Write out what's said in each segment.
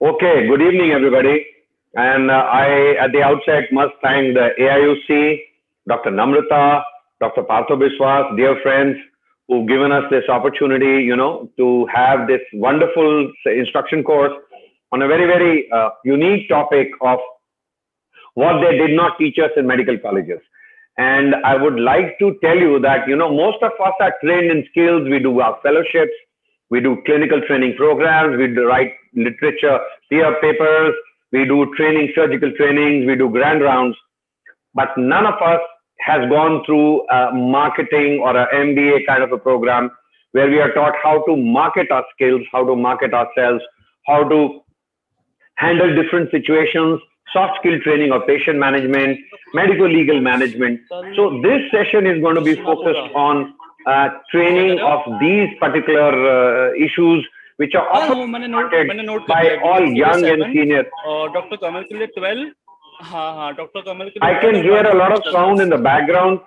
Okay, good evening, everybody. And I, at the outset, must thank the AIUC, Dr. Namrata, Dr. Partho Biswas, dear friends, who've given us this opportunity, to have this wonderful instruction course on a very unique topic of what they did not teach us in medical colleges. And I would like to tell you that, most of us are trained in skills. We do our fellowships, we do clinical training programs, we do write literature, peer papers, we do training, surgical trainings, we do grand rounds, but none of us has gone through a marketing or a MBA kind of a program where we are taught how to market our skills, how to market ourselves, how to handle different situations, soft skill training or patient management, medical legal management. So this session is going to be focused on training of these particular issues which are हाँ often वो मैंने note कर by दिया all BSc के young and 7 senior. और doctor कमल के लिए 12 हाँ डॉक्टर कमल के लिए I 12 can और hear a बाकी lot of sound in the background.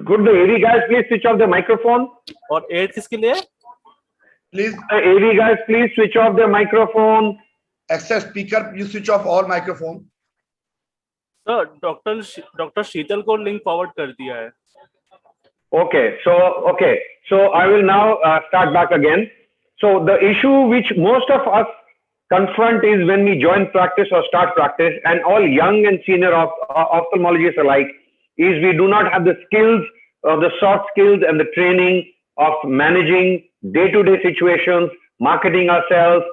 Could the AV guys please switch off the microphone? और 8 किसके लिए Please, The AV guys please switch off the microphone. access speaker, you switch off all microphone. Sir doctor Sheetal को link forward कर दिया है Okay, so I will now start back again. So the issue which most of us confront is when we join practice or start practice, and all young and senior ophthalmologists alike, is we do not have the skills or the soft skills and the training of managing day-to-day situations, marketing ourselves,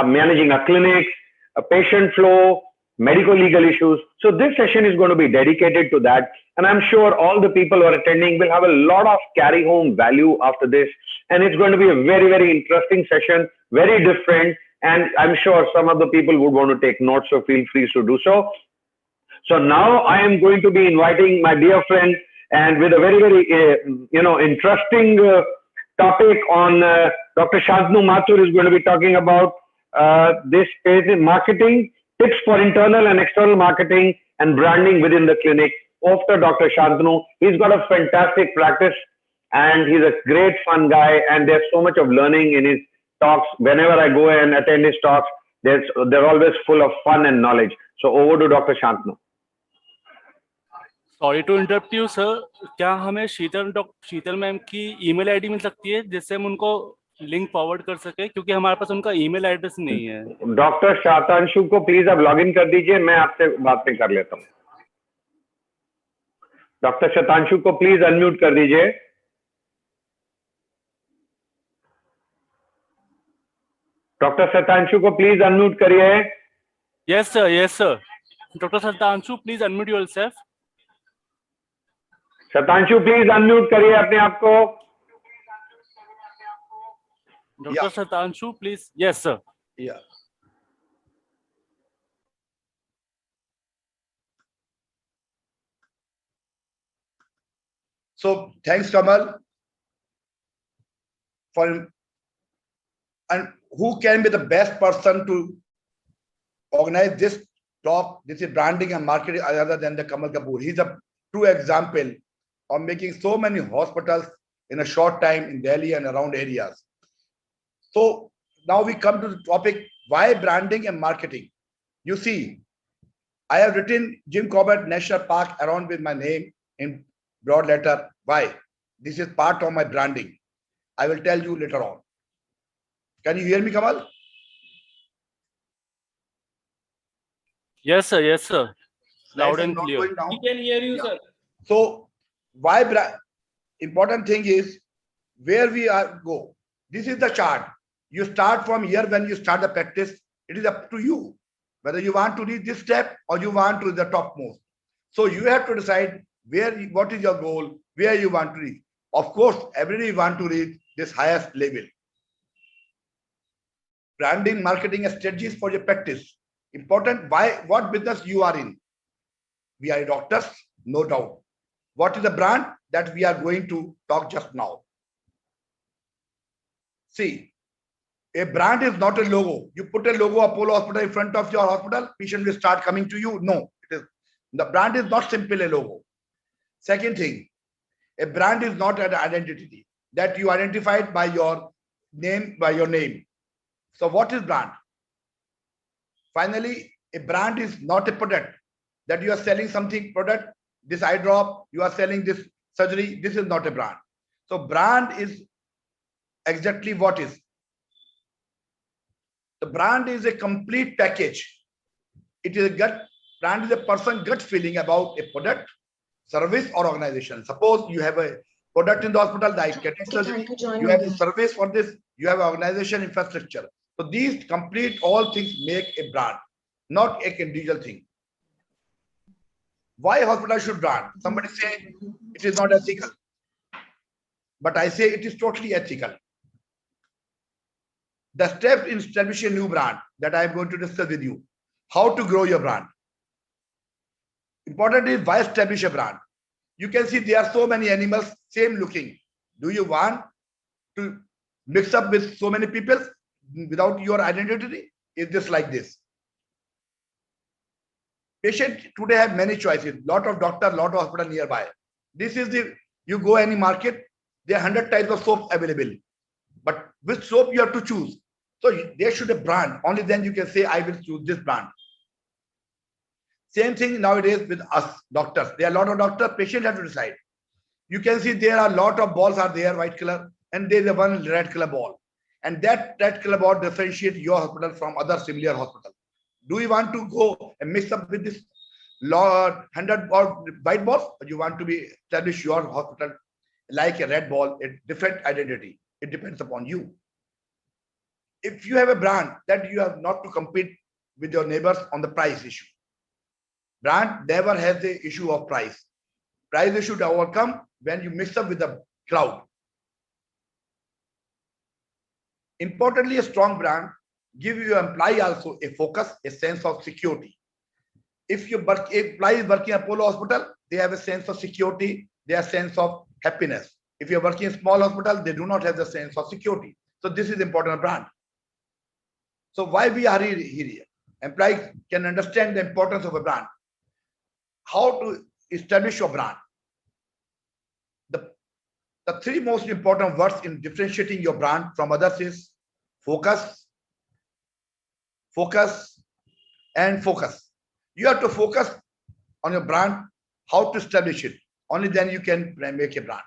managing our clinics, a patient flow, medical legal issues. So this session is going to be dedicated to that. And I'm sure all the people who are attending will have a lot of carry home value after this. And it's going to be a very interesting session, very different. And I'm sure some of the people would want to take notes, so feel free to do so. So now I am going to be inviting my dear friend and with a very interesting topic on Dr. Shantanu Mathur is going to be talking about this phase in marketing, tips for internal and external marketing and branding within the clinic. After Dr. Shantanu, he's got a fantastic practice and he's a great fun guy, and there's so much of learning in his talks. Whenever I go and attend his talks, they're always full of fun and knowledge. So over to Dr. Shantanu. Sorry to interrupt you sir क्या हमें Sheetal ma'am की email ID मिल सकती है जिससे हम उनको link forward कर सके क्योंकि हमारे पास उनका ईमेल एड्रेस नहीं है डॉक्टर शतांशु को प्लीज आप लॉग इन कर दीजिए, मैं आपसे बात में कर लेता हूँ. डॉक्टर शतांशु को प्लीज अनम्यूट कर दीजिए. डॉक्टर शतांशु को प्लीज अनम्यूट करिए. Yes sir doctor Shatanshu please unmute yourself. Shatanshu please unmute करिए अपने आप को. Doctor Shatanshu please. Yes sir. Yeah. So thanks, Kamal. And who can be the best person to organize this talk? This is branding and marketing other than the Kamal Kapoor. He's a true example of making so many hospitals in a short time in Delhi and around areas. So now we come to the topic, why branding and marketing? You see, I have written Jim Corbett National Park around with my name in broad letter. Why? This is part of my branding. I will tell you later on. Can you hear me, Kamal? Yes, sir. Loud and clear. We can hear you, sir. So why important thing is where we are go. This is the chart. You start from here when you start the practice. It is up to you whether you want to reach this step or you want to reach the topmost. So you have to decide what is your goal, where you want to reach. Of course, everybody want to reach this highest level. Branding, marketing, and strategies for your practice. Important. Why? What business you are in? We are doctors, no doubt. What is the brand that we are going to talk just now? See, a brand is not a logo. You put a logo Apollo Hospital in front of your hospital, patient will start coming to you. No, the brand is not simply a logo. Second thing, a brand is not an identity that you identified by your name, So what is brand? Finally, a brand is not a product that you are selling something product, this eye drop, you are selling this surgery. This is not a brand. So brand is exactly what is. The brand is a complete package. It is a gut, brand is a person gut feeling about a product, service or organization. Suppose you have a product in the hospital, the aesthetic surgery, you have a service for this, you have organization infrastructure. So these complete all things make a brand, not a individual thing. Why hospital should brand? Somebody say it is not ethical, but I say it is totally ethical. The step in establishing a new brand that I am going to discuss with you, how to grow your brand. Important is why establish a brand. You can see there are so many animals, same looking. Do you want to mix up with so many people without your identity? Is this like this? Patient today have many choices. Lot of doctor, lot of hospital nearby. This is the, you go any market, there are 100 types of soap available. But which soap you have to choose? So there should a brand. Only then you can say, I will choose this brand. Same thing nowadays with us doctors. There are a lot of doctors, patients have to decide. You can see there are a lot of balls are there, white color, and there is a one red color ball. And that red color ball differentiates your hospital from other similar hospitals. Do you want to go and mix up with this 100 white balls, or you want to be establish your hospital like a red ball, a different identity? It depends upon you. If you have a brand, that you have not to compete with your neighbors on the price issue. Brand never has the issue of price. Price issue to overcome when you mix up with the crowd. Importantly, a strong brand give your employee also a focus, a sense of security. If your employee is working at Apollo Hospital, they have a sense of security, they have a sense of happiness. If you're working in a small hospital, they do not have the sense of security. So this is important brand. So why we are here? Employees can understand the importance of a brand. How to establish your brand? The three most important words in differentiating your brand from others is focus, focus, and focus. You have to focus on your brand, how to establish it. Only then you can make a brand.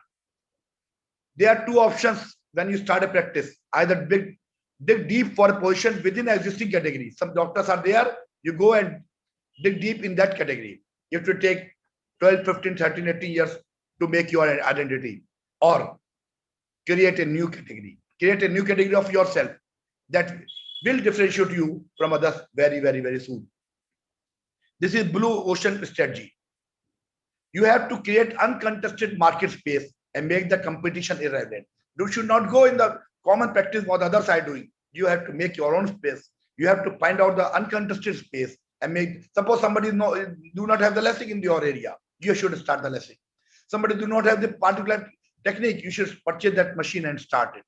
There are two options when you start a practice. Either dig deep for a position within an existing category. Some doctors are there, you go and dig deep in that category. You have to take 12, 15, 13, 18 years to make your identity, or create a new category. Create a new category of yourself that will differentiate you from others very, very, very soon. This is blue ocean strategy. You have to create uncontested market space and make the competition irrelevant. You should not go in the common practice what others are doing. You have to make your own space. You have to find out the uncontested space and make. Suppose somebody do not have the lessing in your area, you should start the lessing. Somebody do not have the particular technique, you should purchase that machine and start it.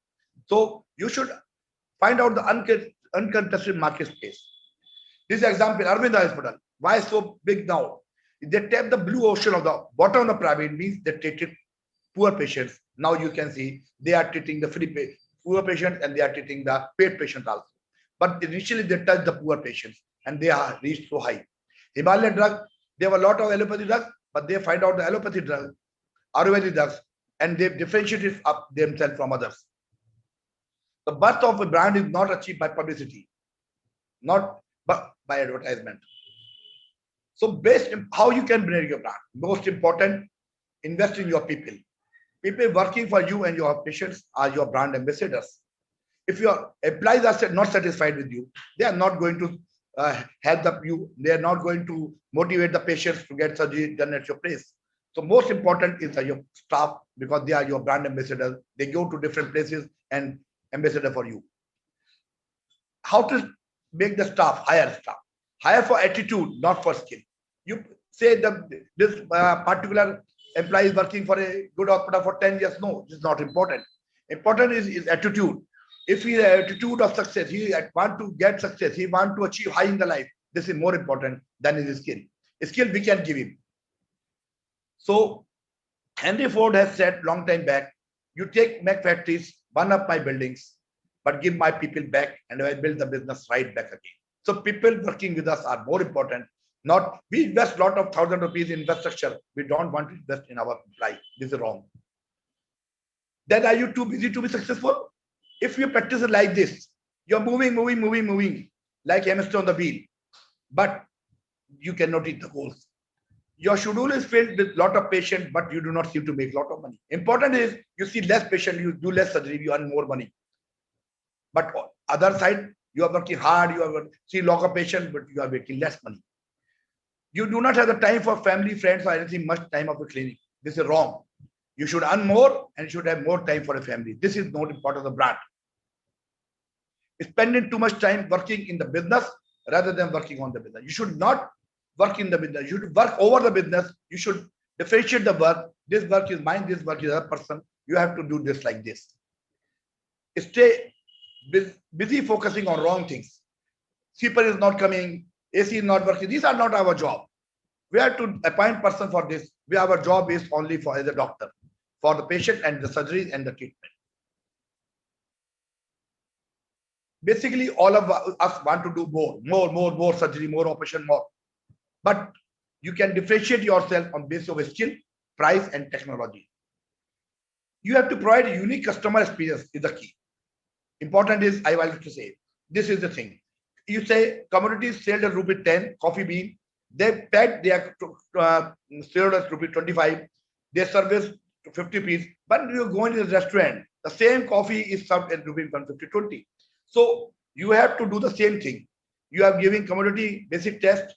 So you should find out the uncontested market space. This example, Arvind Hospital. Why so big now? They tap the blue ocean of the bottom of the pyramid, means they treated poor patients. Now you can see they are treating the poor patients and they are treating the paid patients also. But initially they touch the poor patients and they are reached so high. Himalayan drug, there were a lot of allopathy drugs, but they find out the allopathy drug, Ayurvedic drugs, and they differentiated up themselves from others. The birth of a brand is not achieved by publicity, not but by advertisement. So based on how you can build your brand, most important, invest in your people. People working for you and your patients are your brand ambassadors. If your employees are not satisfied with you, they are not going to help you. They are not going to motivate the patients to get surgery done at your place. So most important is your staff, because they are your brand ambassadors. They go to different places and ambassador for you. How to make the staff, hire staff? Hire for attitude, not for skill. You say this particular employee is working for a good hospital for 10 years. No, this is not important. Important is attitude. If he has an attitude of success, he want to get success, he want to achieve high in the life, this is more important than his skill. A skill we can give him. So Henry Ford has said long time back, you take my factories, burn up my buildings, but give my people back and I will build the business right back again. So people working with us are more important. Not we invest lot of ₹1,000 in infrastructure. We don't want to invest in our life. This is wrong. Then are you too busy to be successful? If you practice it like this, you're moving like hamster on the wheel, but you cannot reach the goals. Your schedule is filled with lot of patients, but you do not seem to make lot of money. Important is you see less patient, you do less surgery, you earn more money. But other side, you are working hard, you are see lot of patients, but you are making less money. You do not have the time for family, friends, or anything much time of a clinic. This is wrong. You should earn more and you should have more time for a family. This is not part of the brand. Spending too much time working in the business rather than working on the business. You should not work in the business. You should work over the business. You should differentiate the work. This work is mine. This work is other person. You have to do this like this. Stay busy focusing on wrong things. Sweeper is not coming. AC is not working. These are not our job. We have to appoint person for this. Our job is only for as a doctor, for the patient and the surgeries and the treatment. Basically, all of us want to do more surgery, more operation, more. But you can differentiate yourself on basis of skill, price, and technology. You have to provide a unique customer experience is the key. Important is, I want to say, this is the thing. You say commodities sold at ₹10, coffee bean, they packed their sold at ₹25, they service 50 piece, but you go into the restaurant, the same coffee is served at ₹150-20. So you have to do the same thing. You are giving commodity, basic test,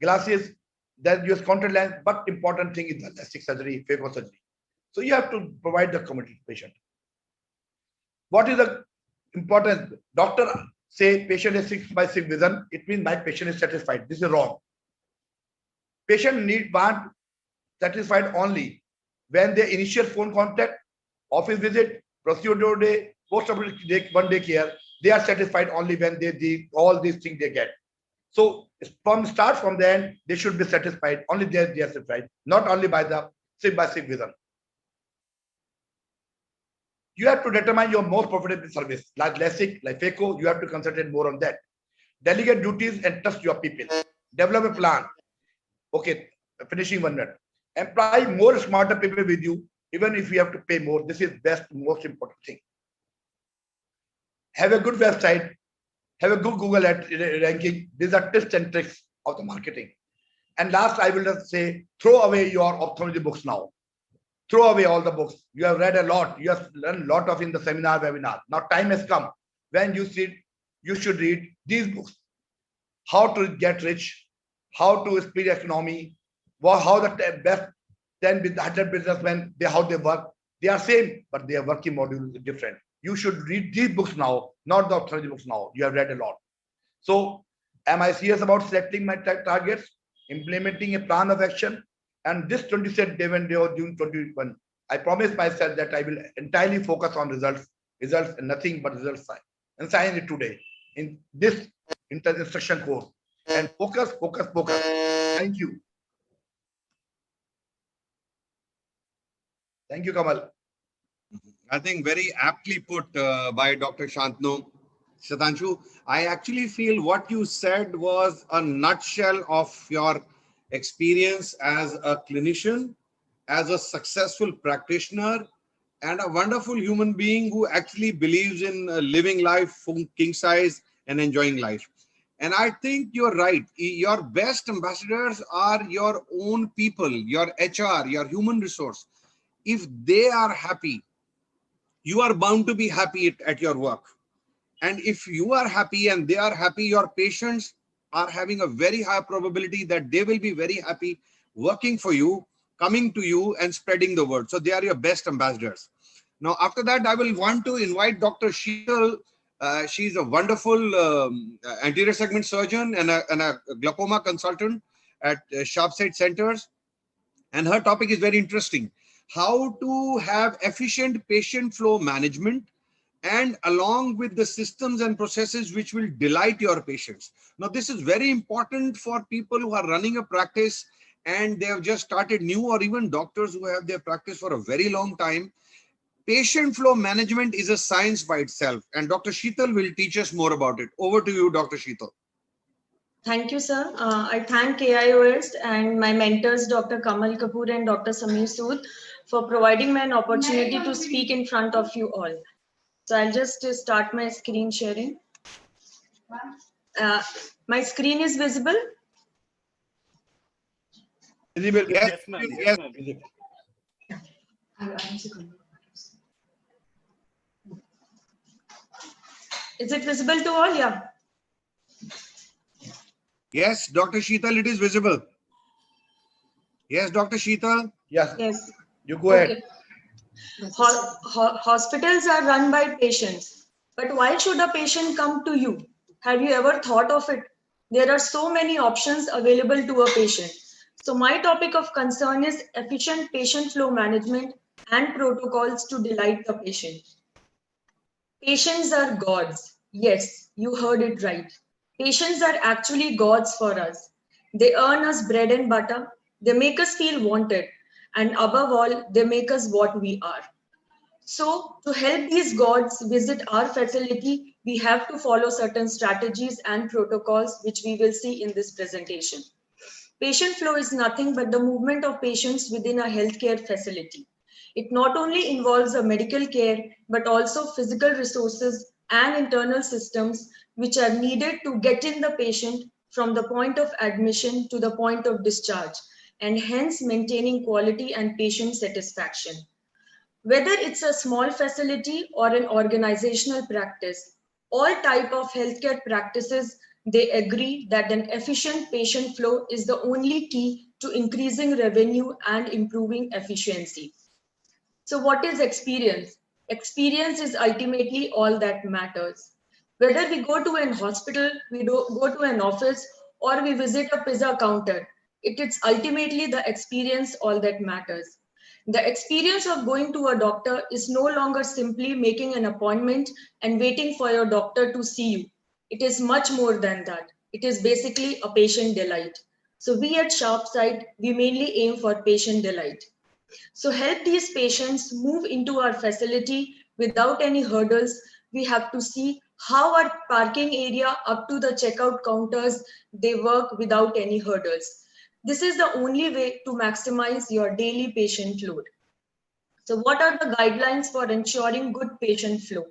glasses, then use contact lens, but important thing is the plastic surgery, phaco surgery. So you have to provide the commodity to patient. What is the important? Doctor say patient is 6/6 vision, it means my patient is satisfied. This is wrong. Patient want satisfied only when they initial phone contact, office visit, procedure day, post-operative 1 day care, they are satisfied only when they all these things they get. So from the end, they should be satisfied. Only they are satisfied, not only by the 6/6 vision. You have to determine your most profitable service, like LASIK, like phaco. You have to concentrate more on that. Delegate duties and trust your people. Develop a plan. Okay, finishing 1 minute. Employ more smarter people with you, even if you have to pay more. This is best, most important thing. Have a good website. Have a good Google ranking. These are tips and tricks of the marketing. And last, I will just say, throw away your ophthalmology books now. Throw away all the books. You have read a lot. You have learned a lot of in the seminar, webinar. Now time has come when you should read these books. How to get rich, how to split economy, how the best 10 with 100 businessmen, how they work. They are same, but their working model is different. You should read these books now, not the ophthalmology books now. You have read a lot. So am I serious about selecting my targets, implementing a plan of action? And this 27th day when June 21, I promised myself that I will entirely focus on results and nothing but results. And sign it today in this instruction course. And focus. Thank you. Thank you, Kamal. I think very aptly put by Dr. Shantanu. Shatanshu, I actually feel what you said was a nutshell of your experience as a clinician, as a successful practitioner, and a wonderful human being who actually believes in living life king size and enjoying life. And I think you're right. Your best ambassadors are your own people, your HR, your human resource. If they are happy, you are bound to be happy at your work. And if you are happy and they are happy, your patients are having a very high probability that they will be very happy working for you, coming to you and spreading the word. So they are your best ambassadors. Now, after that, I will want to invite Dr. Sheetal. She's a wonderful anterior segment surgeon and a glaucoma consultant at Sharpsight Centers. And her topic is very interesting. How to have efficient patient flow management and along with the systems and processes which will delight your patients. Now, this is very important for people who are running a practice and they have just started new, or even doctors who have their practice for a very long time. Patient flow management is a science by itself, and Dr. Sheetal will teach us more about it. Over to you, Dr. Sheetal. Thank you, sir. I thank KIOS and my mentors, Dr. Kamal Kapoor and Dr. Samir Sood, for providing me an opportunity to speak in front of you all. So I'll just start my screen sharing. My screen is visible? Visible. Yes, ma'am. Yes, ma'am. Visible. Is it visible to all? Yeah. Yes, Dr. Sheetal, it is visible. Yes, Dr. Sheetal. Yes. Yes. You go ahead. Okay. Hospitals are run by patients, but why should a patient come to you? Have you ever thought of it? There are so many options available to a patient. So my topic of concern is efficient patient flow management and protocols to delight the patient. Patients are gods. Yes, you heard it right. Patients are actually gods for us. They earn us bread and butter. They make us feel wanted. And above all, they make us what we are. So to help these gods visit our facility, we have to follow certain strategies and protocols, which we will see in this presentation. Patient flow is nothing but the movement of patients within a healthcare facility. It not only involves a medical care, but also physical resources and internal systems which are needed to get in the patient from the point of admission to the point of discharge, and hence maintaining quality and patient satisfaction. Whether it's a small facility or an organizational practice, all type of healthcare practices, they agree that an efficient patient flow is the only key to increasing revenue and improving efficiency. So what is experience? Experience is ultimately all that matters. Whether we go to an hospital, we go to an office, or we visit a pizza counter, it is ultimately the experience all that matters. The experience of going to a doctor is no longer simply making an appointment and waiting for your doctor to see you. It is much more than that. It is basically a patient delight. So we at Sharpsight, we mainly aim for patient delight. So help these patients move into our facility without any hurdles. We have to see how our parking area up to the checkout counters, they work without any hurdles. This is the only way to maximize your daily patient load. So what are the guidelines for ensuring good patient flow?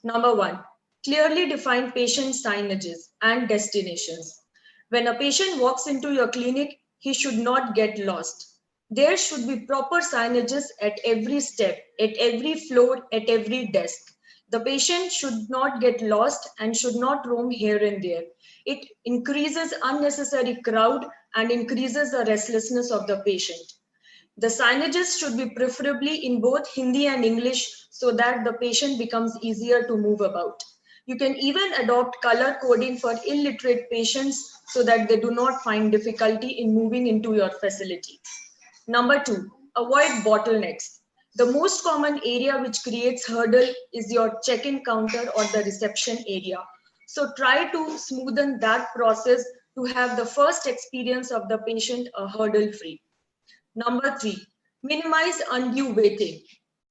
Number one, clearly define patient signages and destinations. When a patient walks into your clinic, he should not get lost. There should be proper signages at every step, at every floor, at every desk. The patient should not get lost and should not roam here and there. It increases unnecessary crowd and increases the restlessness of the patient. The signages should be preferably in both Hindi and English so that the patient becomes easier to move about. You can even adopt color coding for illiterate patients so that they do not find difficulty in moving into your facility. Number two, avoid bottlenecks. The most common area which creates hurdle is your check-in counter or the reception area. So try to smoothen that process to have the first experience of the patient hurdle-free. Number three, minimize undue waiting.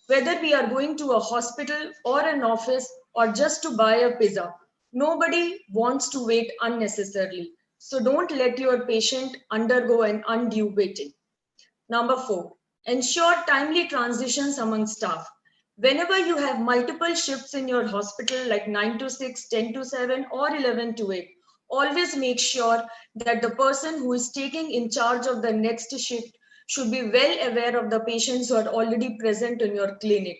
Whether we are going to a hospital or an office or just to buy a pizza, nobody wants to wait unnecessarily. So don't let your patient undergo an undue waiting. Number four, ensure timely transitions among staff. Whenever you have multiple shifts in your hospital, like 9 to 6, 10 to 7, or 11 to 8, always make sure that the person who is taking in charge of the next shift should be well aware of the patients who are already present in your clinic.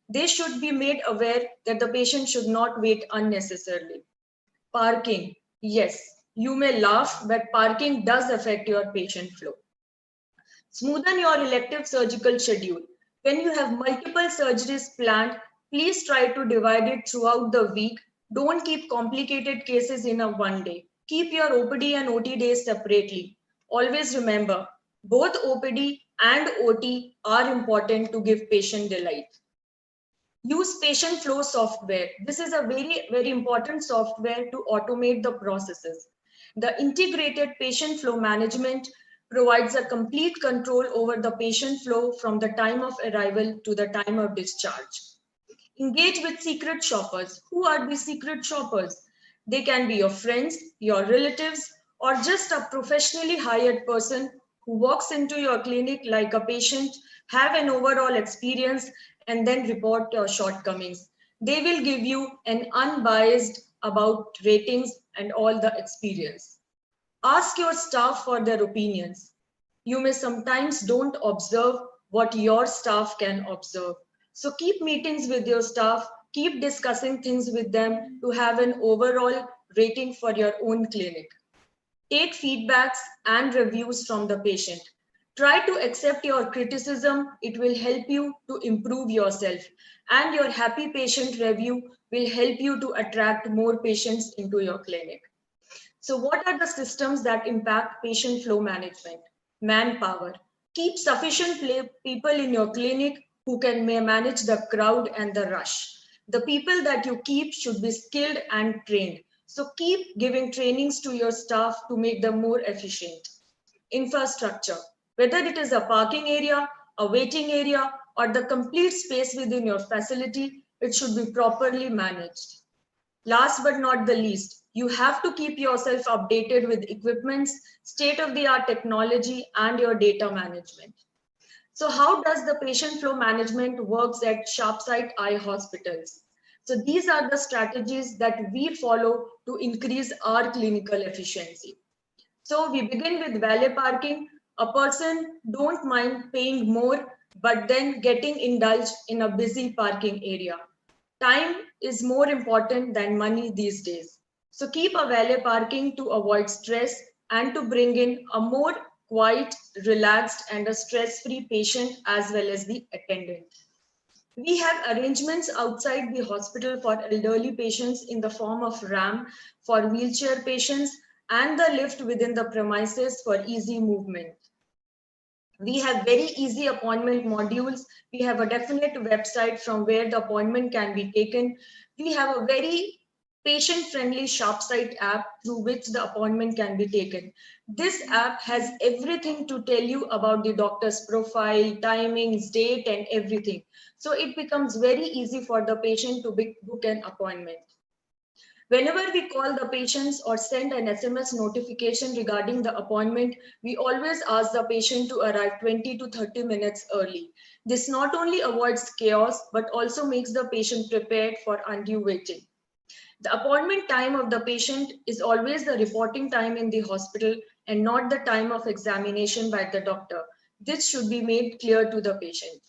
They should be made aware that the patient should not wait unnecessarily. Parking. Yes, you may laugh, but parking does affect your patient flow. Smoothen your elective surgical schedule. When you have multiple surgeries planned, please try to divide it throughout the week. Don't keep complicated cases in a one day. Keep your OPD and OT days separately. Always remember, both OPD and OT are important to give patient delight. Use patient flow software. This is a very, very important software to automate the processes. The integrated patient flow management provides a complete control over the patient flow from the time of arrival to the time of discharge. Engage with secret shoppers. Who are these secret shoppers? They can be your friends, your relatives, or just a professionally hired person who walks into your clinic like a patient, have an overall experience, and then report your shortcomings. They will give you an unbiased about ratings and all the experience. Ask your staff for their opinions. You may sometimes don't observe what your staff can observe. So keep meetings with your staff, keep discussing things with them to have an overall rating for your own clinic. Take feedbacks and reviews from the patient. Try to accept your criticism. It will help you to improve yourself. And your happy patient review will help you to attract more patients into your clinic. So what are the systems that impact patient flow management? Manpower. Keep sufficient people in your clinic who can manage the crowd and the rush. The people that you keep should be skilled and trained. So keep giving trainings to your staff to make them more efficient. Infrastructure. Whether it is a parking area, a waiting area, or the complete space within your facility, it should be properly managed. Last but not the least, you have to keep yourself updated with equipments, state-of-the-art technology, and your data management. So how does the patient flow management works at Sharpsight Eye Hospitals? So these are the strategies that we follow to increase our clinical efficiency. So we begin with valet parking. A person don't mind paying more, but then getting indulged in a busy parking area. Time is more important than money these days. So keep a valet parking to avoid stress and to bring in a more quiet, relaxed, and a stress-free patient as well as the attendant. We have arrangements outside the hospital for elderly patients in the form of ramp for wheelchair patients and the lift within the premises for easy movement. We have very easy appointment modules. We have a definite website from where the appointment can be taken. We have a very patient-friendly Sharpsight app through which the appointment can be taken. This app has everything to tell you about the doctor's profile, timings, date, and everything. So it becomes very easy for the patient to book an appointment. Whenever we call the patients or send an SMS notification regarding the appointment, we always ask the patient to arrive 20 to 30 minutes early. This not only avoids chaos, but also makes the patient prepared for undue waiting. The appointment time of the patient is always the reporting time in the hospital and not the time of examination by the doctor. This should be made clear to the patient.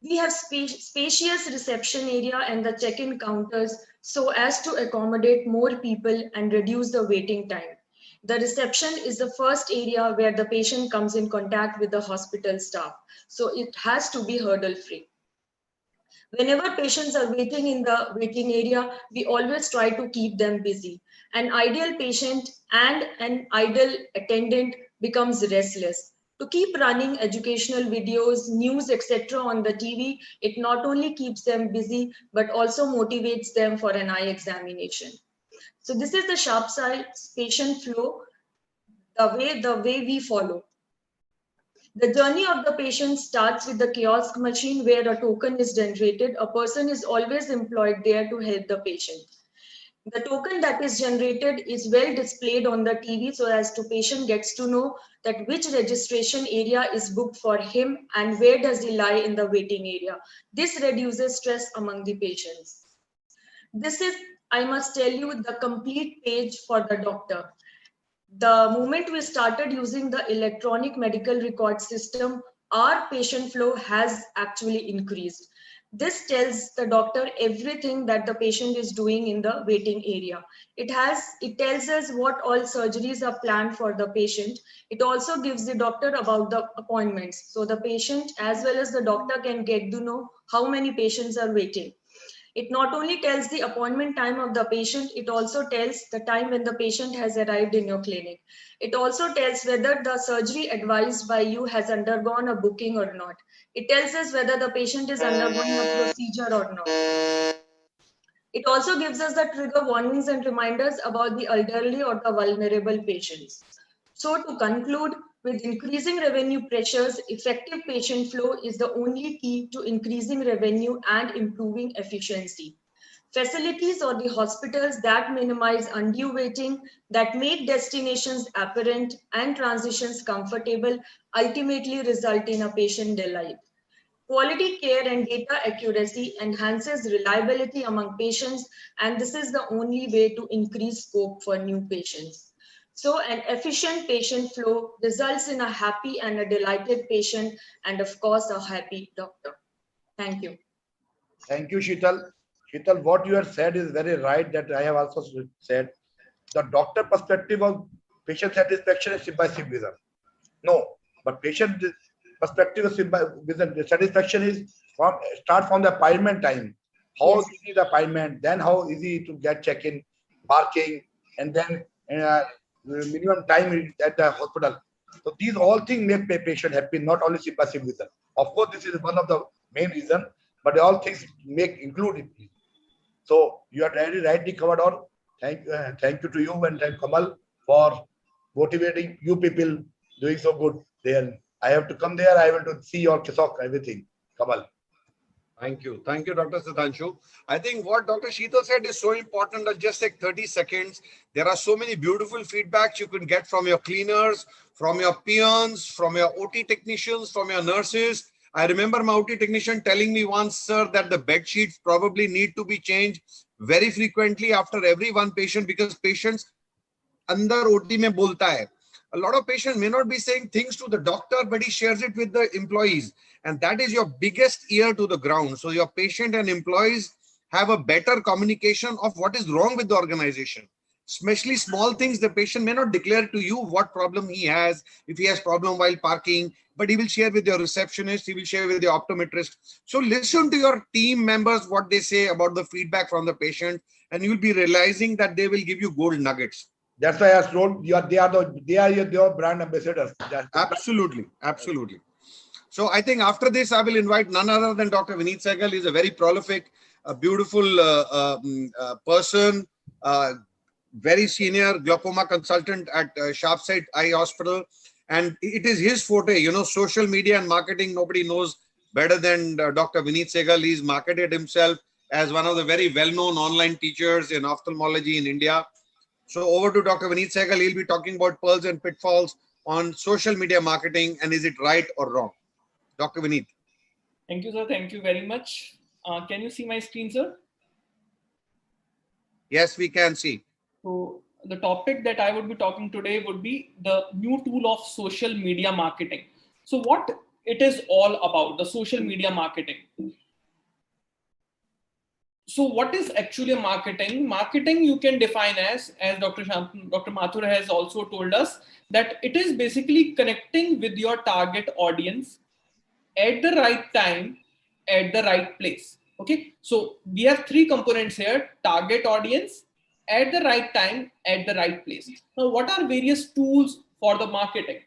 We have spacious reception area and the check-in counters so as to accommodate more people and reduce the waiting time. The reception is the first area where the patient comes in contact with the hospital staff. So it has to be hurdle-free. Whenever patients are waiting in the waiting area, we always try to keep them busy. An ideal patient and an idle attendant becomes restless. To keep running educational videos, news, etc. on the TV, it not only keeps them busy, but also motivates them for an eye examination. So this is the Sharpsight patient flow, the way we follow. The journey of the patient starts with the kiosk machine where a token is generated. A person is always employed there to help the patient. The token that is generated is well displayed on the TV so as to patient gets to know that which registration area is booked for him and where does he lie in the waiting area. This reduces stress among the patients. This is, I must tell you, the complete page for the doctor. The moment we started using the electronic medical record system, our patient flow has actually increased. This tells the doctor everything that the patient is doing in the waiting area. It tells us what all surgeries are planned for the patient. It also gives the doctor about the appointments. So the patient as well as the doctor can get to know how many patients are waiting. It not only tells the appointment time of the patient, it also tells the time when the patient has arrived in your clinic. It also tells whether the surgery advised by you has undergone a booking or not. It tells us whether the patient is undergoing a procedure or not. It also gives us the trigger warnings and reminders about the elderly or the vulnerable patients. So to conclude, with increasing revenue pressures, effective patient flow is the only key to increasing revenue and improving efficiency. Facilities or the hospitals that minimize undue waiting, that make destinations apparent and transitions comfortable, ultimately result in a patient delight. Quality care and data accuracy enhances reliability among patients, and this is the only way to increase scope for new patients. So an efficient patient flow results in a happy and a delighted patient, and of course, a happy doctor. Thank you. Thank you, Sheetal. Sheetal, what you have said is very right, that I have also said. The doctor perspective of patient satisfaction is SIP by SIP vision. No, but patient perspective of SIP by vision satisfaction is start from the appointment time. How Yes. easy the appointment, then how easy to get check-in, parking, and then minimum time at the hospital. So these all things make patient happy, not only SIP by SIP vision. Of course, this is one of the main reason, but all things make include it. So you are very rightly covered all. Thank you to you and thank Kamal for motivating you people doing so good there. I have to come there. I want to see your Kisok, everything. Kamal. Thank you. Thank you, Dr. Sudhanshu. I think what Dr. Sheetal said is so important. I'll just take 30 seconds. There are so many beautiful feedbacks you can get from your cleaners, from your peons, from your OT technicians, from your nurses. I remember my OT technician telling me once, sir, that the bed sheets probably need to be changed very frequently after every one patient, because patients andar OT mein bolta hai. A lot of patients may not be saying things to the doctor, but he shares it with the employees. And that is your biggest ear to the ground. So your patient and employees have a better communication of what is wrong with the organization. Especially small things, the patient may not declare to you what problem he has, if he has problem while parking, but he will share with your receptionist, he will share with your optometrist. So listen to your team members, what they say about the feedback from the patient, and you'll be realizing that they will give you gold nuggets. That's why I told you, they are your brand ambassadors. Absolutely, absolutely. So I think after this, I will invite none other than Dr. Vineet Sehgal. He's a very prolific, beautiful person, very senior glaucoma consultant at Sharpsight Eye Hospital. And it is his forte, you know, social media and marketing. Nobody knows better than Dr. Vineet Sehgal. He's marketed himself as one of the very well-known online teachers in ophthalmology in India. So over to Dr. Vineet Sehgal. He'll be talking about pearls and pitfalls on social media marketing, and is it right or wrong? Dr. Vineet. Thank you, sir. Thank you very much. Can you see my screen, sir? Yes, we can see. So the topic that I would be talking today would be the new tool of social media marketing. So what it is all about, the social media marketing. So what is actually marketing? Marketing you can define as Dr. Mathur has also told us, that it is basically connecting with your target audience at the right time, at the right place. Okay, so we have three components here: target audience, at the right time, at the right place. Now, what are various tools for the marketing?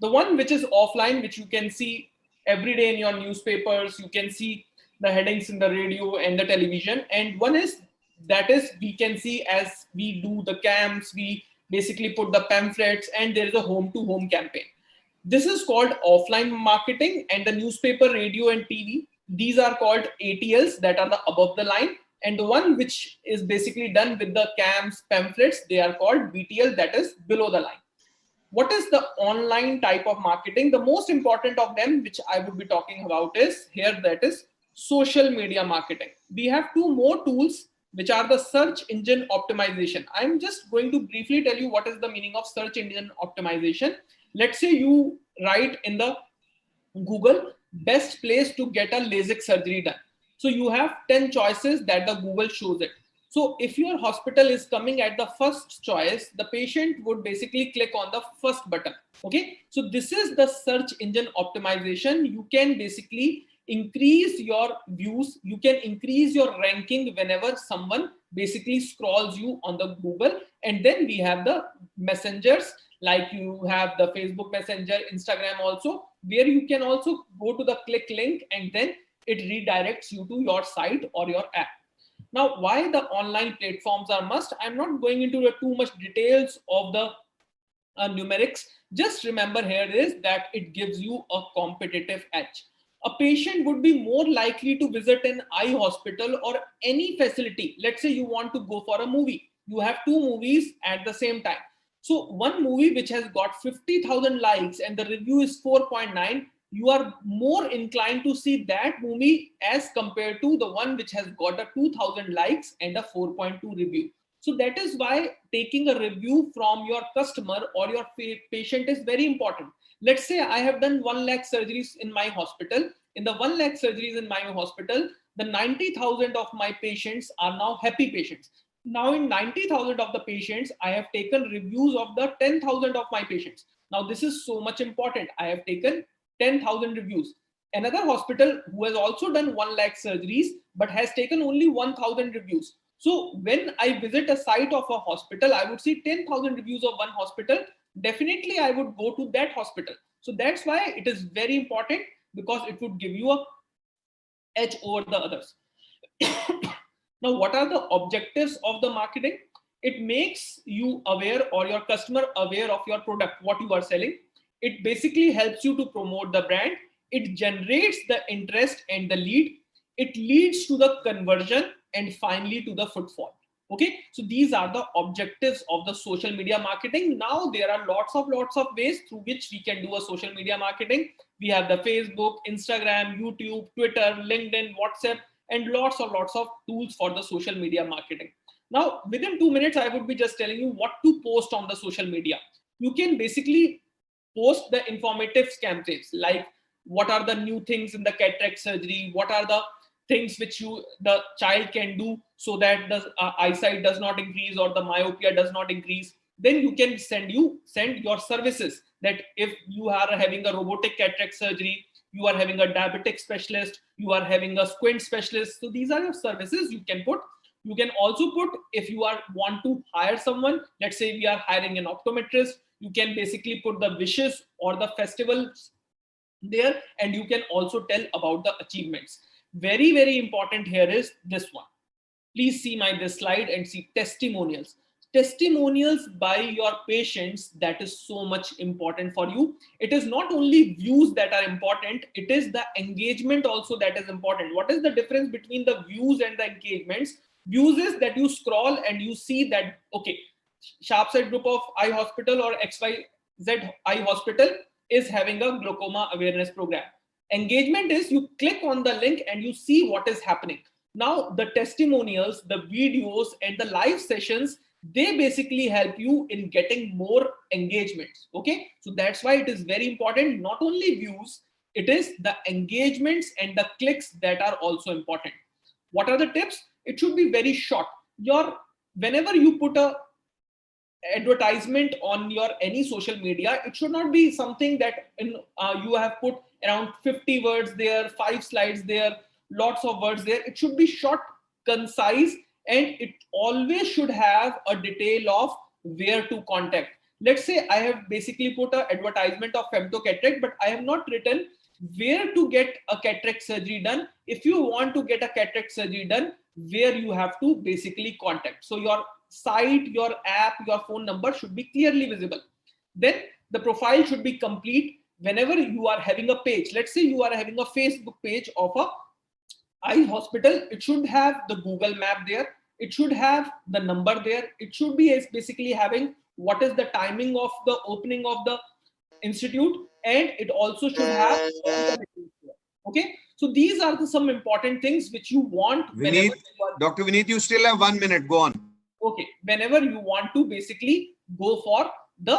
The one which is offline, which you can see every day in your newspapers, you can see the headings in the radio and the television. And one is, that is, we can see as we do the camps, we basically put the pamphlets, and there is a home-to-home campaign. This is called offline marketing, and the newspaper, radio, and TV, these are called ATLs, that are the above the line. And the one which is basically done with the camps, pamphlets, they are called BTL, that is below the line. What is the online type of marketing? The most important of them, which I would be talking about, is here, that is social media marketing. We have two more tools, which are the search engine optimization. I'm just going to briefly tell you what is the meaning of search engine optimization. Let's say you write in the Google, best place to get a LASIK surgery done. So you have 10 choices that the Google shows it. So if your hospital is coming at the first choice, the patient would basically click on the first button. Okay, so this is the search engine optimization. You can basically increase your views, you can increase your ranking whenever someone basically scrolls you on the Google. And then we have the messengers, like you have the Facebook Messenger, Instagram also, where you can also go to the click link and then it redirects you to your site or your app. Now, why the online platforms are must? I'm not going into the too much details of the numerics. Just remember here is that it gives you a competitive edge. A patient would be more likely to visit an eye hospital or any facility. Let's say you want to go for a movie. You have two movies at the same time. So one movie which has got 50,000 likes and the review is 4.9, you are more inclined to see that movie as compared to the one which has got a 2,000 likes and a 4.2 review. So that is why taking a review from your customer or your patient is very important. Let's say I have done 1 lakh surgeries in my hospital. In the 1 lakh surgeries in my hospital, the 90,000 of my patients are now happy patients. Now in 90,000 of the patients, I have taken reviews of the 10,000 of my patients. Now this is so much important. I have taken 10,000 reviews. Another hospital who has also done 1 lakh surgeries, but has taken only 1,000 reviews. So when I visit a site of a hospital, I would see 10,000 reviews of one hospital. Definitely, I would go to that hospital. So that's why it is very important, because it would give you a edge over the others. Now, what are the objectives of the marketing? It makes you aware or your customer aware of your product, what you are selling. It basically helps you to promote the brand. It generates the interest and the lead. It leads to the conversion and finally to the footfall. Okay, so these are the objectives of the social media marketing. Now there are lots of ways through which we can do a social media marketing. We have the Facebook, Instagram, YouTube, Twitter, LinkedIn, WhatsApp, and lots of tools for the social media marketing. Now within 2 minutes, I would be just telling you what to post on the social media. You can basically post the informative campaigns, like what are the new things in the cataract surgery, what are the things which the child can do so that the eyesight does not increase or the myopia does not increase. Then you can send your services, that if you are having a robotic cataract surgery, you are having a diabetic specialist, you are having a squint specialist. So these are your services you can put. You can also put, if you want to hire someone, let's say we are hiring an optometrist, you can basically put the wishes or the festivals there, and you can also tell about the achievements. Very, very important here is this one. Please see this slide and see testimonials. Testimonials by your patients, that is so much important for you. It is not only views that are important, it is the engagement also that is important. What is the difference between the views and the engagements? Views is that you scroll and you see that, okay, Sharpsight Group of Eye Hospital or XYZ Eye Hospital is having a glaucoma awareness program. Engagement is you click on the link and you see what is happening. Now the testimonials, the videos, and the live sessions, they basically help you in getting more engagements. Okay, so that's why it is very important. Not only views, it is the engagements and the clicks that are also important. What are the tips? It should be very short. Whenever you put a advertisement on your any social media, it should not be something that you have put around 50 words there, 5 slides there, lots of words there. It should be short, concise, and it always should have a detail of where to contact. Let's say I have basically put an advertisement of femto cataract, but I have not written where to get a cataract surgery done. If you want to get a cataract surgery done, where you have to basically contact. So your site, your app, your phone number should be clearly visible. Then the profile should be complete. Whenever you are having a page, let's say you are having a Facebook page of a eye hospital, it should have the Google map there. It should have the number there. It should be basically having what is the timing of the opening of the institute, and it also should have okay. So these are some important things which you want. Vineet, Dr. Vineet, you still have 1 minute. Go on. Okay, whenever you want to basically go for the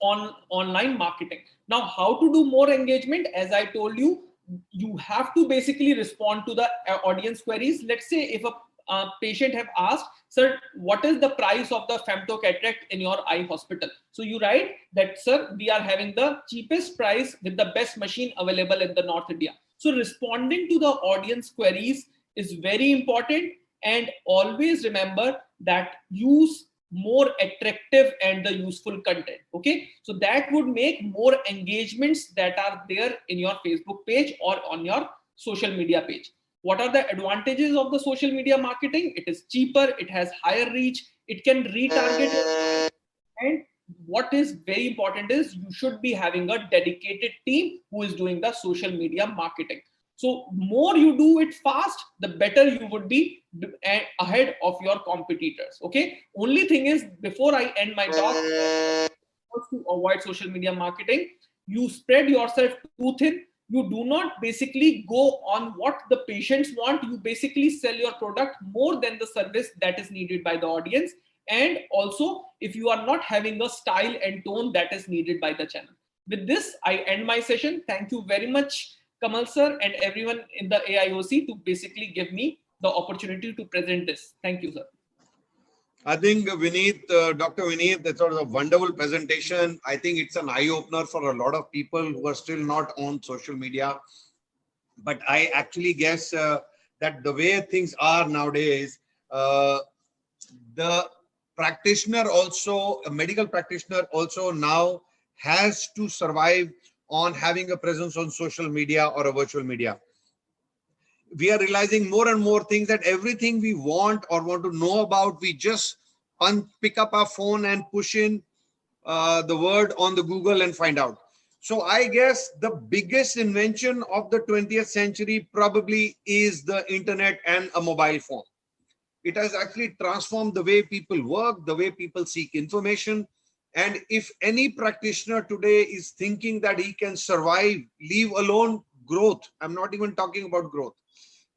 online marketing. Now, how to do more engagement? As I told you, you have to basically respond to the audience queries. Let's say if a patient have asked, sir, what is the price of the femto cataract in your eye hospital? So you write that, sir, we are having the cheapest price with the best machine available in the North India. So responding to the audience queries is very important, and always remember that use more attractive and the useful content. Okay, so that would make more engagements that are there in your Facebook page or on your social media page. What are the advantages of the social media marketing? It is cheaper, it has higher reach, it can retarget, and what is very important is you should be having a dedicated team who is doing the social media marketing. So more you do it fast, the better you would be ahead of your competitors. Okay. Only thing is, before I end my talk, to avoid social media marketing, you spread yourself too thin. You do not basically go on what the patients want. You basically sell your product more than the service that is needed by the audience. And also, if you are not having a style and tone that is needed by the channel. With this, I end my session. Thank you very much, Kamal sir, and everyone in the AIOC to basically give me the opportunity to present this. Thank you, sir. I think Vineet, Dr. Vineet, that was a wonderful presentation. I think it's an eye-opener for a lot of people who are still not on social media. But I actually guess that the way things are nowadays, the practitioner also, a medical practitioner also now has to survive on having a presence on social media or a virtual media. We are realizing more and more things that everything we want or want to know about, we just pick up our phone and push in the word on the Google and find out. So I guess the biggest invention of the 20th century probably is the internet and a mobile phone. It has actually transformed the way people work, the way people seek information. And if any practitioner today is thinking that he can survive, leave alone growth, I'm not even talking about growth,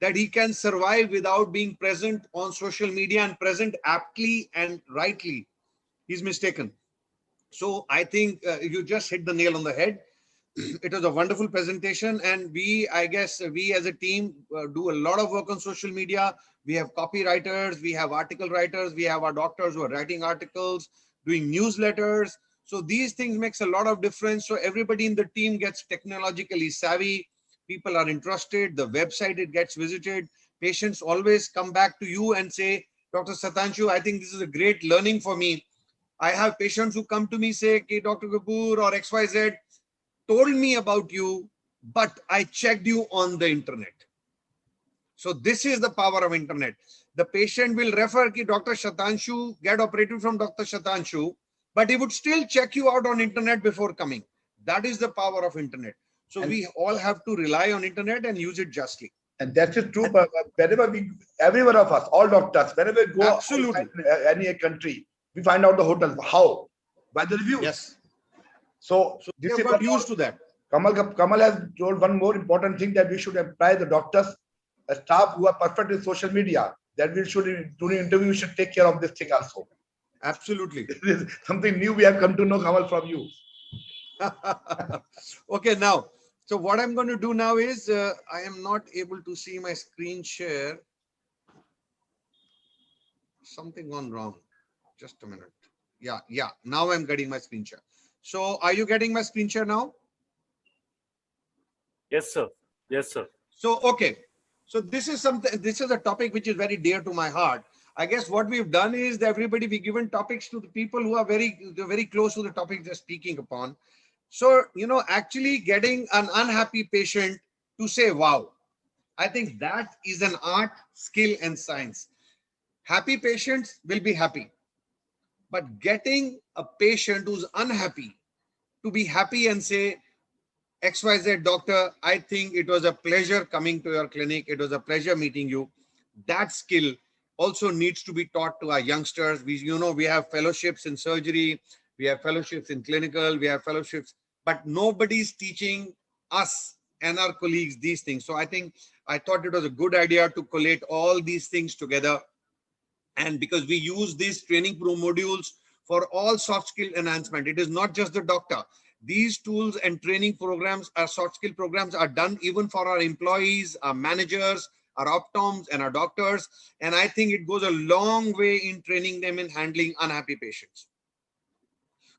that he can survive without being present on social media and present aptly and rightly, he's mistaken. So I think you just hit the nail on the head. It was a wonderful presentation, and I guess we as a team do a lot of work on social media. We have copywriters, we have article writers, we have our doctors who are writing articles, doing newsletters. So these things makes a lot of difference. So everybody in the team gets technologically savvy. People are interested. The website, it gets visited. Patients always come back to you and say, Dr. Satanshu, I think this is a great learning for me. I have patients who come to me say, okay, Dr. Kapoor or XYZ told me about you, but I checked you on the internet. So this is the power of internet. The patient will refer ki Dr. Satanshu, get operated from Dr. Satanshu, but he would still check you out on internet before coming. That is the power of internet. So we all have to rely on internet and use it justly. And that is true. Whenever every one of us, all doctors, whenever we go absolutely any country, we find out the hotel. How? By the review. Yes. So this is got used to that. Kamal has told one more important thing, that we should apply the doctors, staff who are perfect in social media, that we should, during interview, we should take care of this thing also. Absolutely. This is something new we have come to know, Kamal, from you. Okay, now, so what I'm going to do now is, I am not able to see my screen share. Something gone wrong. Just a minute. Yeah. Now I'm getting my screen share. So are you getting my screen share now? Yes, sir. Yes, sir. So, okay. So this is a topic which is very dear to my heart. I guess what we've done is that we've given topics to the people who are very close to the topic they're speaking upon. So, actually getting an unhappy patient to say, wow, I think that is an art, skill, and science. Happy patients will be happy. But getting a patient who's unhappy to be happy and say, XYZ doctor, I think it was a pleasure coming to your clinic. It was a pleasure meeting you. That skill also needs to be taught to our youngsters. We have fellowships in surgery. We have fellowships in clinical. We have fellowships, but nobody's teaching us and our colleagues these things. So I thought it was a good idea to collate all these things together. And because we use these training pro modules for all soft skill enhancement, it is not just the doctor. These tools and training programs, our soft skill programs, are done even for our employees, our managers, our optoms, and our doctors. And I think it goes a long way in training them in handling unhappy patients.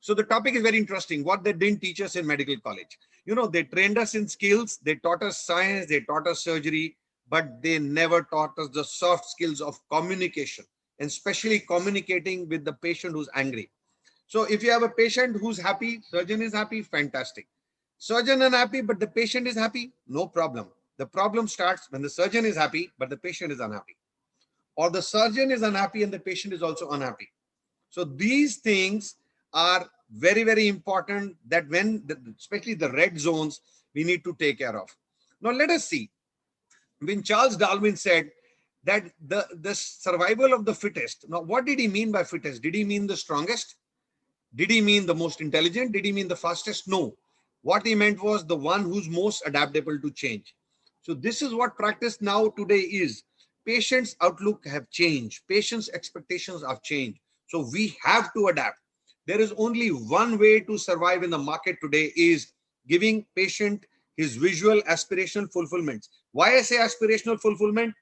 So the topic is very interesting. What they didn't teach us in medical college. They trained us in skills. They taught us science. They taught us surgery, but they never taught us the soft skills of communication, and especially communicating with the patient who's angry. So if you have a patient who's happy, surgeon is happy, fantastic. Surgeon unhappy, but the patient is happy, no problem. The problem starts when the surgeon is happy, but the patient is unhappy. Or the surgeon is unhappy and the patient is also unhappy. So these things are very, very important that especially the red zones, we need to take care of. Now, let us see. When Charles Darwin said that the survival of the fittest, now what did he mean by fittest? Did he mean the strongest? Did he mean the most intelligent? Did he mean the fastest? No. What he meant was the one who's most adaptable to change. So this is what practice now today is. Patients' outlook have changed. Patients' expectations have changed. So we have to adapt. There is only one way to survive in the market today, is giving patient his visual aspirational fulfillments. Why I say aspirational fulfillment?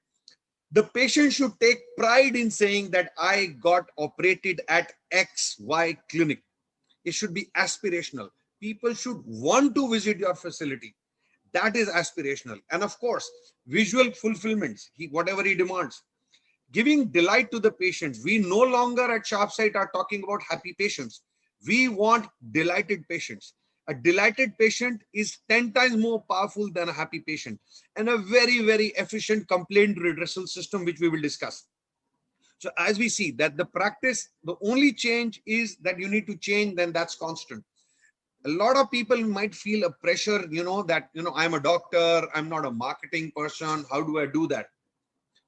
The patient should take pride in saying that I got operated at XY clinic. It should be aspirational. People should want to visit your facility. That is aspirational. And of course, visual fulfillments, whatever he demands. Giving delight to the patients. We no longer at SharpSight are talking about happy patients. We want delighted patients. A delighted patient is 10 times more powerful than a happy patient, and a very, very efficient complaint redressal system, which we will discuss. So as we see that the practice, the only change is that you need to change, then that's constant. A lot of people might feel a pressure, that, I'm a doctor, I'm not a marketing person. How do I do that?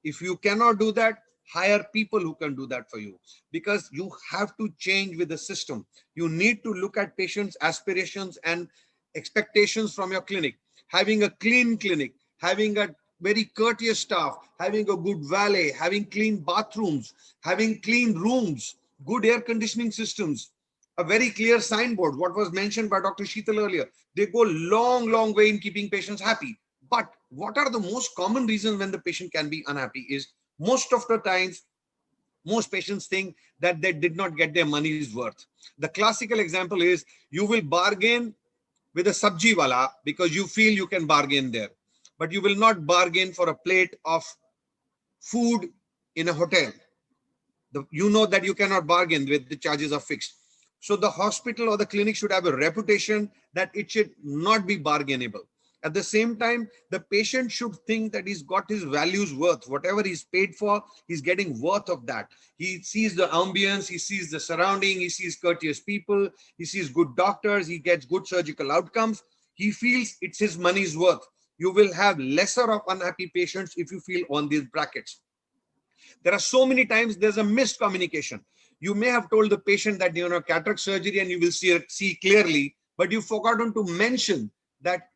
If you cannot do that, hire people who can do that for you, because you have to change with the system. You need to look at patients' aspirations and expectations from your clinic. Having a clean clinic, having a very courteous staff, having a good valet, having clean bathrooms, having clean rooms, good air conditioning systems, a very clear signboard, what was mentioned by Dr. Sheetal earlier. They go long, long way in keeping patients happy. But what are the most common reasons when the patient can be unhappy is, most of the times, most patients think that they did not get their money's worth. The classical example is, you will bargain with a sabji wala because you feel you can bargain there, but you will not bargain for a plate of food in a hotel. You know that you cannot bargain with the charges are fixed. So the hospital or the clinic should have a reputation that it should not be bargainable. At the same time, the patient should think that he's got his values worth. Whatever he's paid for, he's getting worth of that. He sees the ambience, he sees the surrounding, he sees courteous people, he sees good doctors, he gets good surgical outcomes. He feels it's his money's worth. You will have lesser of unhappy patients if you feel on these brackets. There are so many times there's a missed communication. You may have told the patient that, cataract surgery and you will see clearly, but you've forgotten to mention that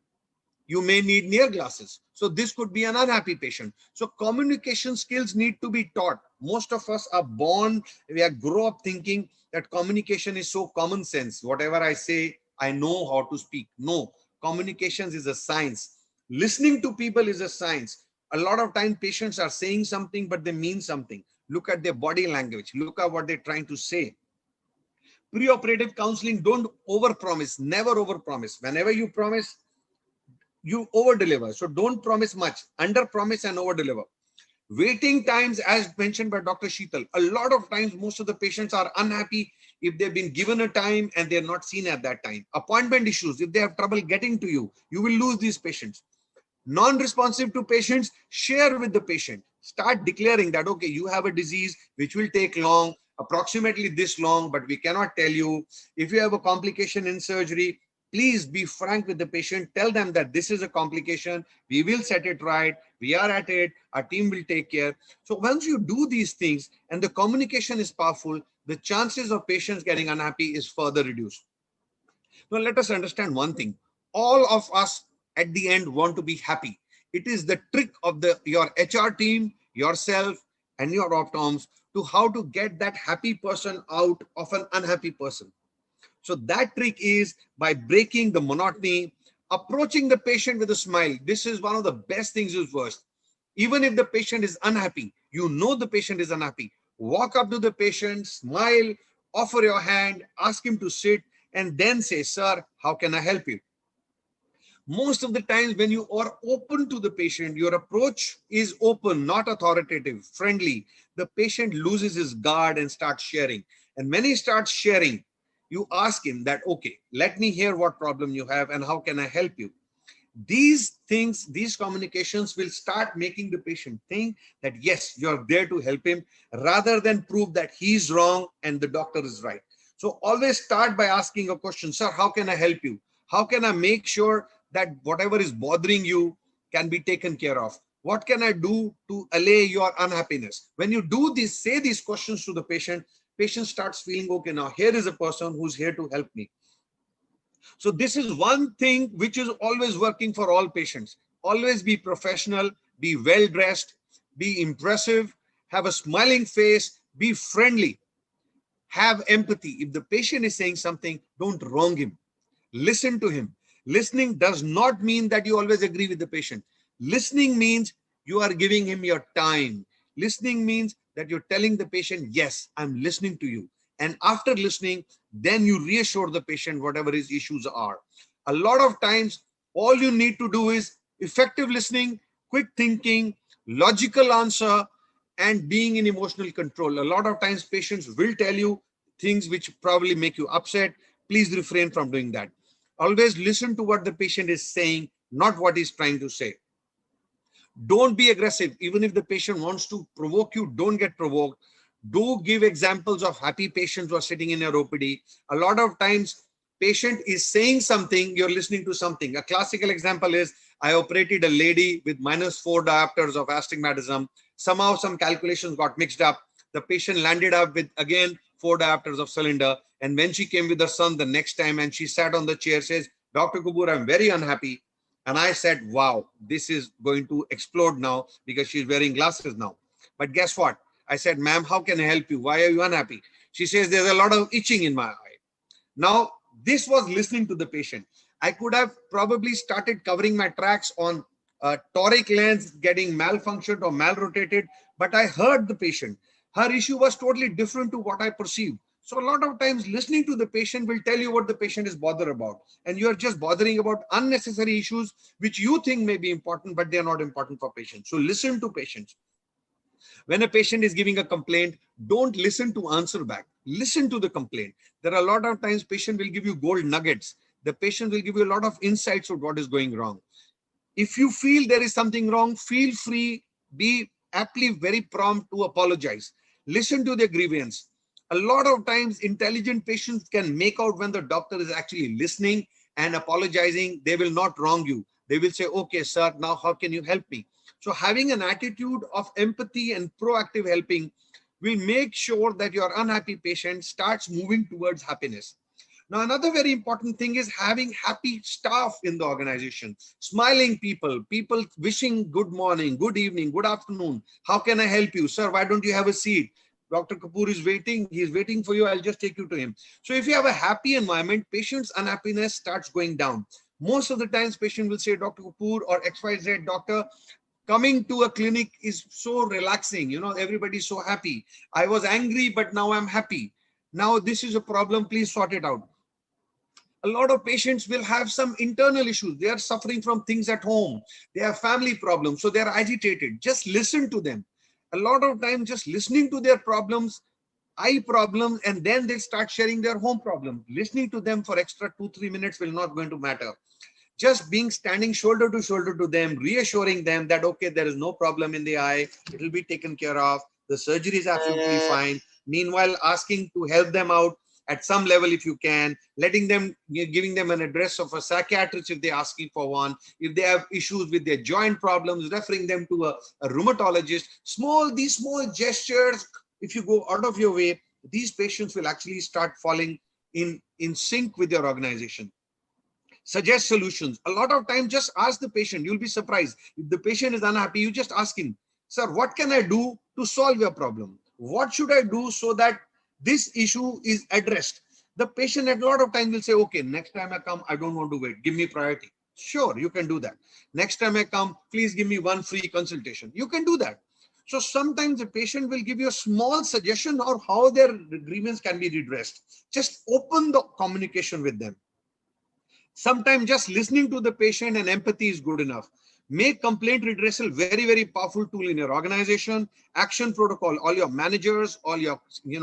you may need near glasses. So this could be an unhappy patient. So communication skills need to be taught. Most of us are born, grow up thinking that communication is so common sense. Whatever I say, I know how to speak. No, communications is a science. Listening to people is a science. A lot of time patients are saying something, but they mean something. Look at their body language. Look at what they're trying to say. Preoperative counseling, don't overpromise. Never overpromise. Whenever you promise, you over-deliver. So don't promise much. Under-promise and over-deliver. Waiting times, as mentioned by Dr. Sheetal, a lot of times most of the patients are unhappy if they've been given a time and they're not seen at that time. Appointment issues, if they have trouble getting to you, you will lose these patients. Non-responsive to patients, share with the patient. Start declaring that, okay, you have a disease which will take long, approximately this long, but we cannot tell you. If you have a complication in surgery, please be frank with the patient. Tell them that this is a complication. We will set it right. We are at it. Our team will take care. So once you do these things and the communication is powerful, the chances of patients getting unhappy is further reduced. Now let us understand one thing. All of us at the end want to be happy. It is the trick of your HR team, yourself, and your optoms to how to get that happy person out of an unhappy person. So that trick is by breaking the monotony, approaching the patient with a smile. This is one of the best things is worst. Even if the patient is unhappy, you know the patient is unhappy. Walk up to the patient, smile, offer your hand, ask him to sit, and then say, sir, how can I help you? Most of the times when you are open to the patient, your approach is open, not authoritative, friendly. The patient loses his guard and starts sharing. And when he starts sharing, you ask him that, okay, let me hear what problem you have and how can I help you? These things, these communications will start making the patient think that, yes, you're there to help him rather than prove that he's wrong and the doctor is right. So always start by asking a question. Sir, how can I help you? How can I make sure that whatever is bothering you can be taken care of? What can I do to allay your unhappiness? When you do this, say these questions to the patient, patient starts feeling, okay, now here is a person who's here to help me. So this is one thing which is always working for all patients. Always be professional, be well-dressed, be impressive, have a smiling face, be friendly, have empathy. If the patient is saying something, don't wrong him. Listen to him. Listening does not mean that you always agree with the patient. Listening means you are giving him your time. Listening means that you're telling the patient, yes, I'm listening to you. And after listening, then you reassure the patient whatever his issues are. A lot of times, all you need to do is effective listening, quick thinking, logical answer, and being in emotional control. A lot of times patients will tell you things which probably make you upset. Please refrain from doing that. Always listen to what the patient is saying, not what he's trying to say. Don't be aggressive. Even if the patient wants to provoke you, don't get provoked. Do give examples of happy patients who are sitting in your OPD. A lot of times, patient is saying something, you're listening to something. A classical example is, I operated a lady with -4 diopters of astigmatism. Somehow some calculations got mixed up. The patient landed up with, again, 4 diopters of cylinder. And when she came with her son the next time and she sat on the chair, says, Dr. Kapoor, I'm very unhappy. And I said, wow, this is going to explode now because she's wearing glasses now. But guess what? I said, ma'am, how can I help you? Why are you unhappy? She says, there's a lot of itching in my eye. Now, this was listening to the patient. I could have probably started covering my tracks on a toric lens getting malfunctioned or malrotated, but I heard the patient. Her issue was totally different to what I perceived. So a lot of times listening to the patient will tell you what the patient is bothered about. And you're just bothering about unnecessary issues, which you think may be important, but they're not important for patients. So listen to patients. When a patient is giving a complaint, don't listen to answer back. Listen to the complaint. There are a lot of times patient will give you gold nuggets. The patient will give you a lot of insights of what is going wrong. If you feel there is something wrong, feel free, be aptly very prompt to apologize. Listen to their grievance. A lot of times intelligent patients can make out when the doctor is actually listening and apologizing. They will not wrong you. They will say, okay, sir, now how can you help me? So having an attitude of empathy and proactive helping will make sure that your unhappy patient starts moving towards happiness. Now, another very important thing is having happy staff in the organization, smiling people, people wishing good morning, good evening, good afternoon. How can I help you? Sir, why don't you have a seat? Dr. Kapoor is waiting. He's waiting for you. I'll just take you to him. So if you have a happy environment, patient's unhappiness starts going down. Most of the times patient will say, Dr. Kapoor or XYZ doctor, coming to a clinic is so relaxing. You know, everybody's so happy. I was angry, but now I'm happy. Now this is a problem. Please sort it out. A lot of patients will have some internal issues. They are suffering from things at home. They have family problems. So they're agitated. Just listen to them. A lot of time, just listening to their problems, eye problems, and then they start sharing their home problems. Listening to them for extra 2-3 minutes will not going to matter. Just being standing shoulder to shoulder to them, reassuring them that, okay, there is no problem in the eye. It will be taken care of. The surgery is absolutely fine. Meanwhile, asking to help them out at some level if you can, letting them, giving them an address of a psychiatrist if they're asking for one. If they have issues with their joint problems, referring them to a rheumatologist. These small gestures, if you go out of your way, these patients will actually start falling in sync with your organization. Suggest solutions. A lot of time, just ask the patient. You'll be surprised. If the patient is unhappy, you just ask him, sir, what can I do to solve your problem? What should I do so that this issue is addressed? The patient at a lot of times will say, okay, next time I come, I don't want to wait. Give me priority. Sure, you can do that. Next time I come, please give me one free consultation. You can do that. So sometimes the patient will give you a small suggestion or how their grievance can be redressed. Just open the communication with them. Sometimes just listening to the patient and empathy is good enough. Make complaint redressal very, very powerful tool in your organization. Action protocol, all your managers, all your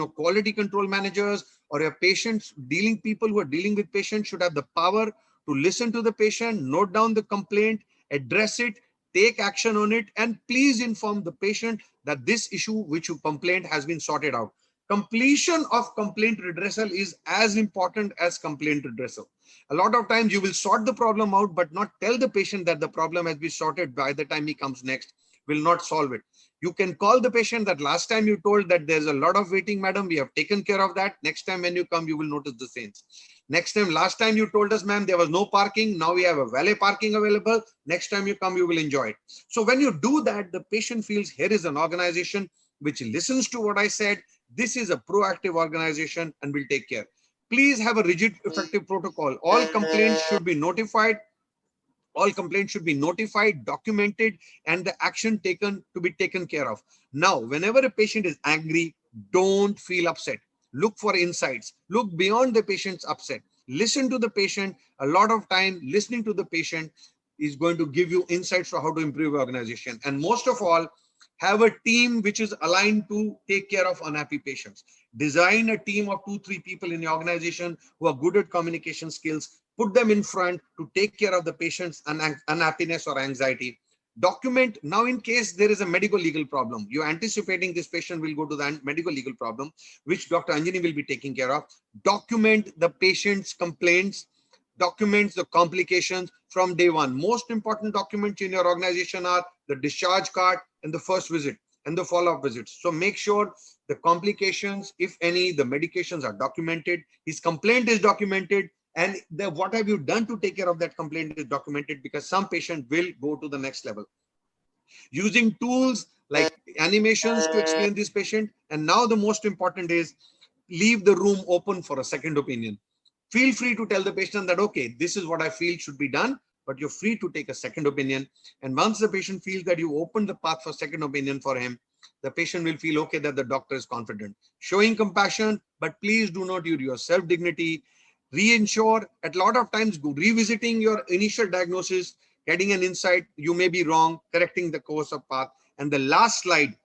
quality control managers or your patients, people who are dealing with patients should have the power to listen to the patient, note down the complaint, address it, take action on it, and please inform the patient that this issue which you complained has been sorted out. completion of complaint redressal is as important as complaint redressal. A lot of times you will sort the problem out, but not tell the patient that the problem has been sorted by the time he comes next, will not solve it. You can call the patient that last time you told that there's a lot of waiting, madam, we have taken care of that. Next time when you come, you will notice the same. Next time, last time you told us, ma'am, there was no parking. Now we have a valet parking available. Next time you come, you will enjoy it. So when you do that, the patient feels here is an organization which listens to what I said. This is a proactive organization and will take care. Please have a rigid, effective protocol. All complaints should be notified. All complaints should be notified, documented, and the action taken to be taken care of. Now, whenever a patient is angry, don't feel upset. Look for insights. Look beyond the patient's upset. Listen to the patient. A lot of time, listening to the patient is going to give you insights for how to improve your organization. And most of all, have a team which is aligned to take care of unhappy patients. Design a team of 2-3 people in your organization who are good at communication skills. Put them in front to take care of the patient's unhappiness or anxiety. Document now in case there is a medical legal problem. You're anticipating this patient will go to the medical legal problem, which Dr. Anjani will be taking care of. Document the patient's complaints, documents the complications from day one. Most important documents in your organization are the discharge card and the first visit and the follow-up visits. So make sure the complications, if any, the medications are documented, his complaint is documented, and what have you done to take care of that complaint is documented, because some patient will go to the next level. Using tools like animations to explain this patient. And now the most important is leave the room open for a second opinion. Feel free to tell the patient that, okay, this is what I feel should be done, but you're free to take a second opinion. And once the patient feels that you open the path for second opinion for him, the patient will feel okay that the doctor is confident. Showing compassion, but please do not use your self-dignity. Reassure. At a lot of times, revisiting your initial diagnosis, getting an insight, you may be wrong, correcting the course of path. And the last slide,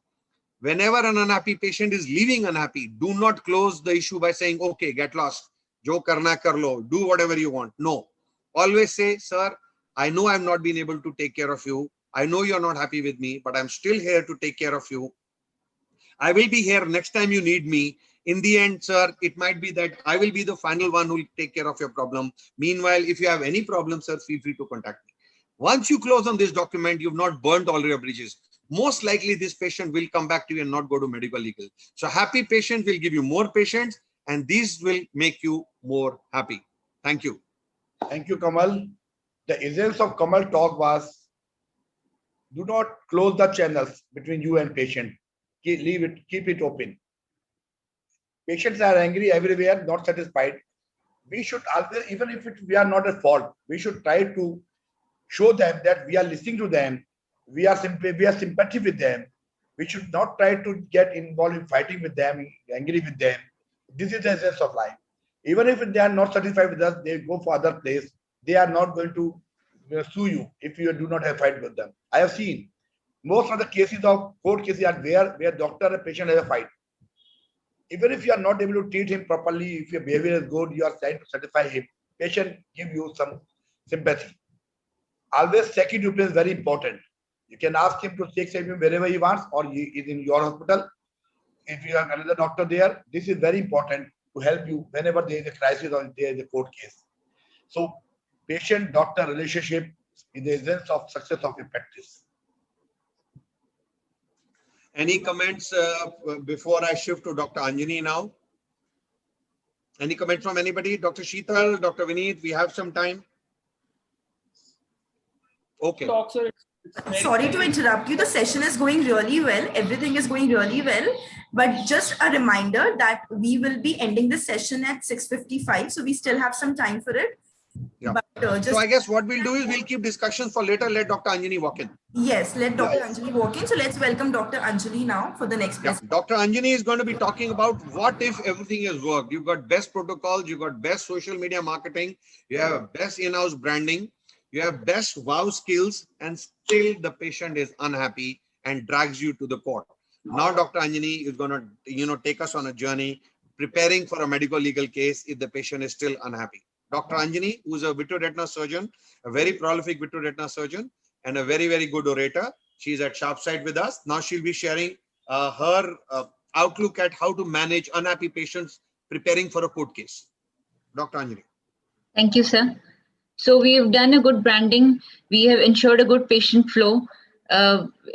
whenever an unhappy patient is leaving unhappy, do not close the issue by saying, okay, get lost. Jo karna kar lo, do whatever you want. No. Always say, sir, I know I've not been able to take care of you. I know you're not happy with me, but I'm still here to take care of you. I will be here next time you need me. In the end, sir, it might be that I will be the final one who will take care of your problem. Meanwhile, if you have any problem, sir, feel free to contact me. Once you close on this document, you've not burnt all your bridges. Most likely this patient will come back to you and not go to medical legal. So happy patient will give you more patients, and these will make you more happy. Thank you. Thank you, Kamal. The essence of Kamal talk was, do not close the channels between you and patient. Keep it open. Patients are angry everywhere, not satisfied. We should always, even if we are not at fault, we should try to show them that we are listening to them. We are sympathy with them. We should not try to get involved in fighting with them, angry with them. This is the essence of life. Even if they are not satisfied with us, they go for other place. They are not going to sue you if you do not have fight with them. I have seen most of the cases of court cases are where doctor and patient have a fight. Even if you are not able to treat him properly, if your behavior is good, you are trying to satisfy him, patient give you some sympathy. Always second opinion is very important. You can ask him to take second wherever he wants, or he is in your hospital. If you have another doctor there, this is very important to help you whenever there is a crisis or there is a court case. So patient-doctor relationship is the essence of success of your practice. Any comments before I shift to Dr. Anjani now? Any comments from anybody? Dr. Sheetal, Dr. Vineet, we have some time. Okay. Sorry to interrupt you. The session is going really well. Everything is going really well. But just a reminder that we will be ending the session at 6:55. So we still have some time for it. Yeah. But, so I guess what we'll do is we'll keep discussions for later. Let Dr. Anjani walk in. Yes, let Dr. Anjali walk in. So let's welcome Dr. Anjali now for the next presentation. Dr. Anjani is going to be talking about what if everything has worked. You've got best protocols, you've got best social media marketing, you have best in-house branding, you have best wow skills, and still the patient is unhappy and drags you to the court. Now Dr. Anjani is going to take us on a journey preparing for a medical legal case if the patient is still unhappy. Dr. Anjani, who is a vitreoretina surgeon, a very prolific vitreoretina surgeon, and a very, very good orator. She's at Sharpsight with us. Now she'll be sharing her outlook at how to manage unhappy patients preparing for a court case. Dr. Anjali. Thank you, sir. So we have done a good branding. We have ensured a good patient flow.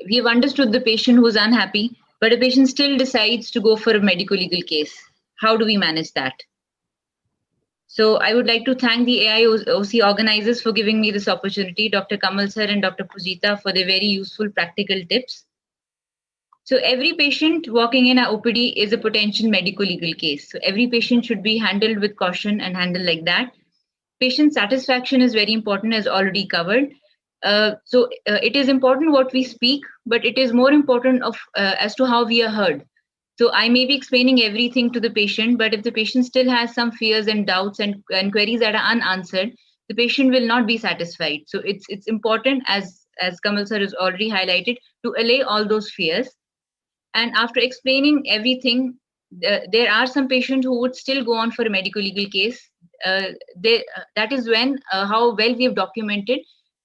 We have understood the patient who is unhappy, but a patient still decides to go for a medical legal case. How do we manage that? So I would like to thank the AIOC organizers for giving me this opportunity, Dr. Kamal sir and Dr. Pujita, for their very useful practical tips. So every patient walking in our OPD is a potential medical legal case. So every patient should be handled with caution and handled like that. Patient satisfaction is very important, as already covered. It is important what we speak, but it is more important as to how we are heard. So I may be explaining everything to the patient, but if the patient still has some fears and doubts and queries that are unanswered, the patient will not be satisfied. So it's important, as Kamal sir has already highlighted, to allay all those fears. And after explaining everything, there are some patients who would still go on for a medical legal case. That is when how well we have documented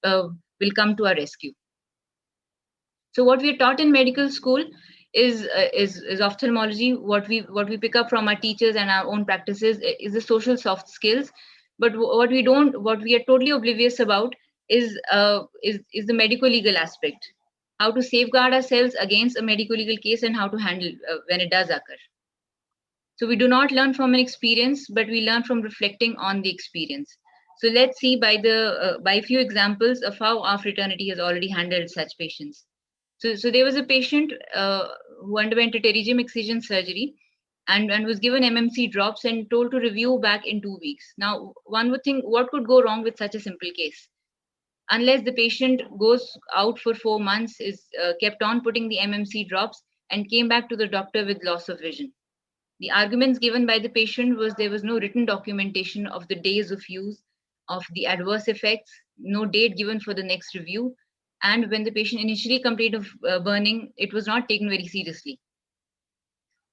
will come to our rescue. So what we are taught in medical school is ophthalmology. What we pick up from our teachers and our own practices is the social soft skills. But what we are totally oblivious about is the medical legal aspect. How to safeguard ourselves against a medical legal case and how to handle when it does occur. So we do not learn from an experience, but we learn from reflecting on the experience. So let's see by a few examples of how our fraternity has already handled such patients. So there was a patient who underwent a pterygium excision surgery and was given MMC drops and told to review back in 2 weeks. Now, one would think, what could go wrong with such a simple case? Unless the patient goes out for 4 months, is kept on putting the MMC drops and came back to the doctor with loss of vision. The arguments given by the patient was there was no written documentation of the days of use, of the adverse effects, no date given for the next review. And when the patient initially complained of burning, it was not taken very seriously.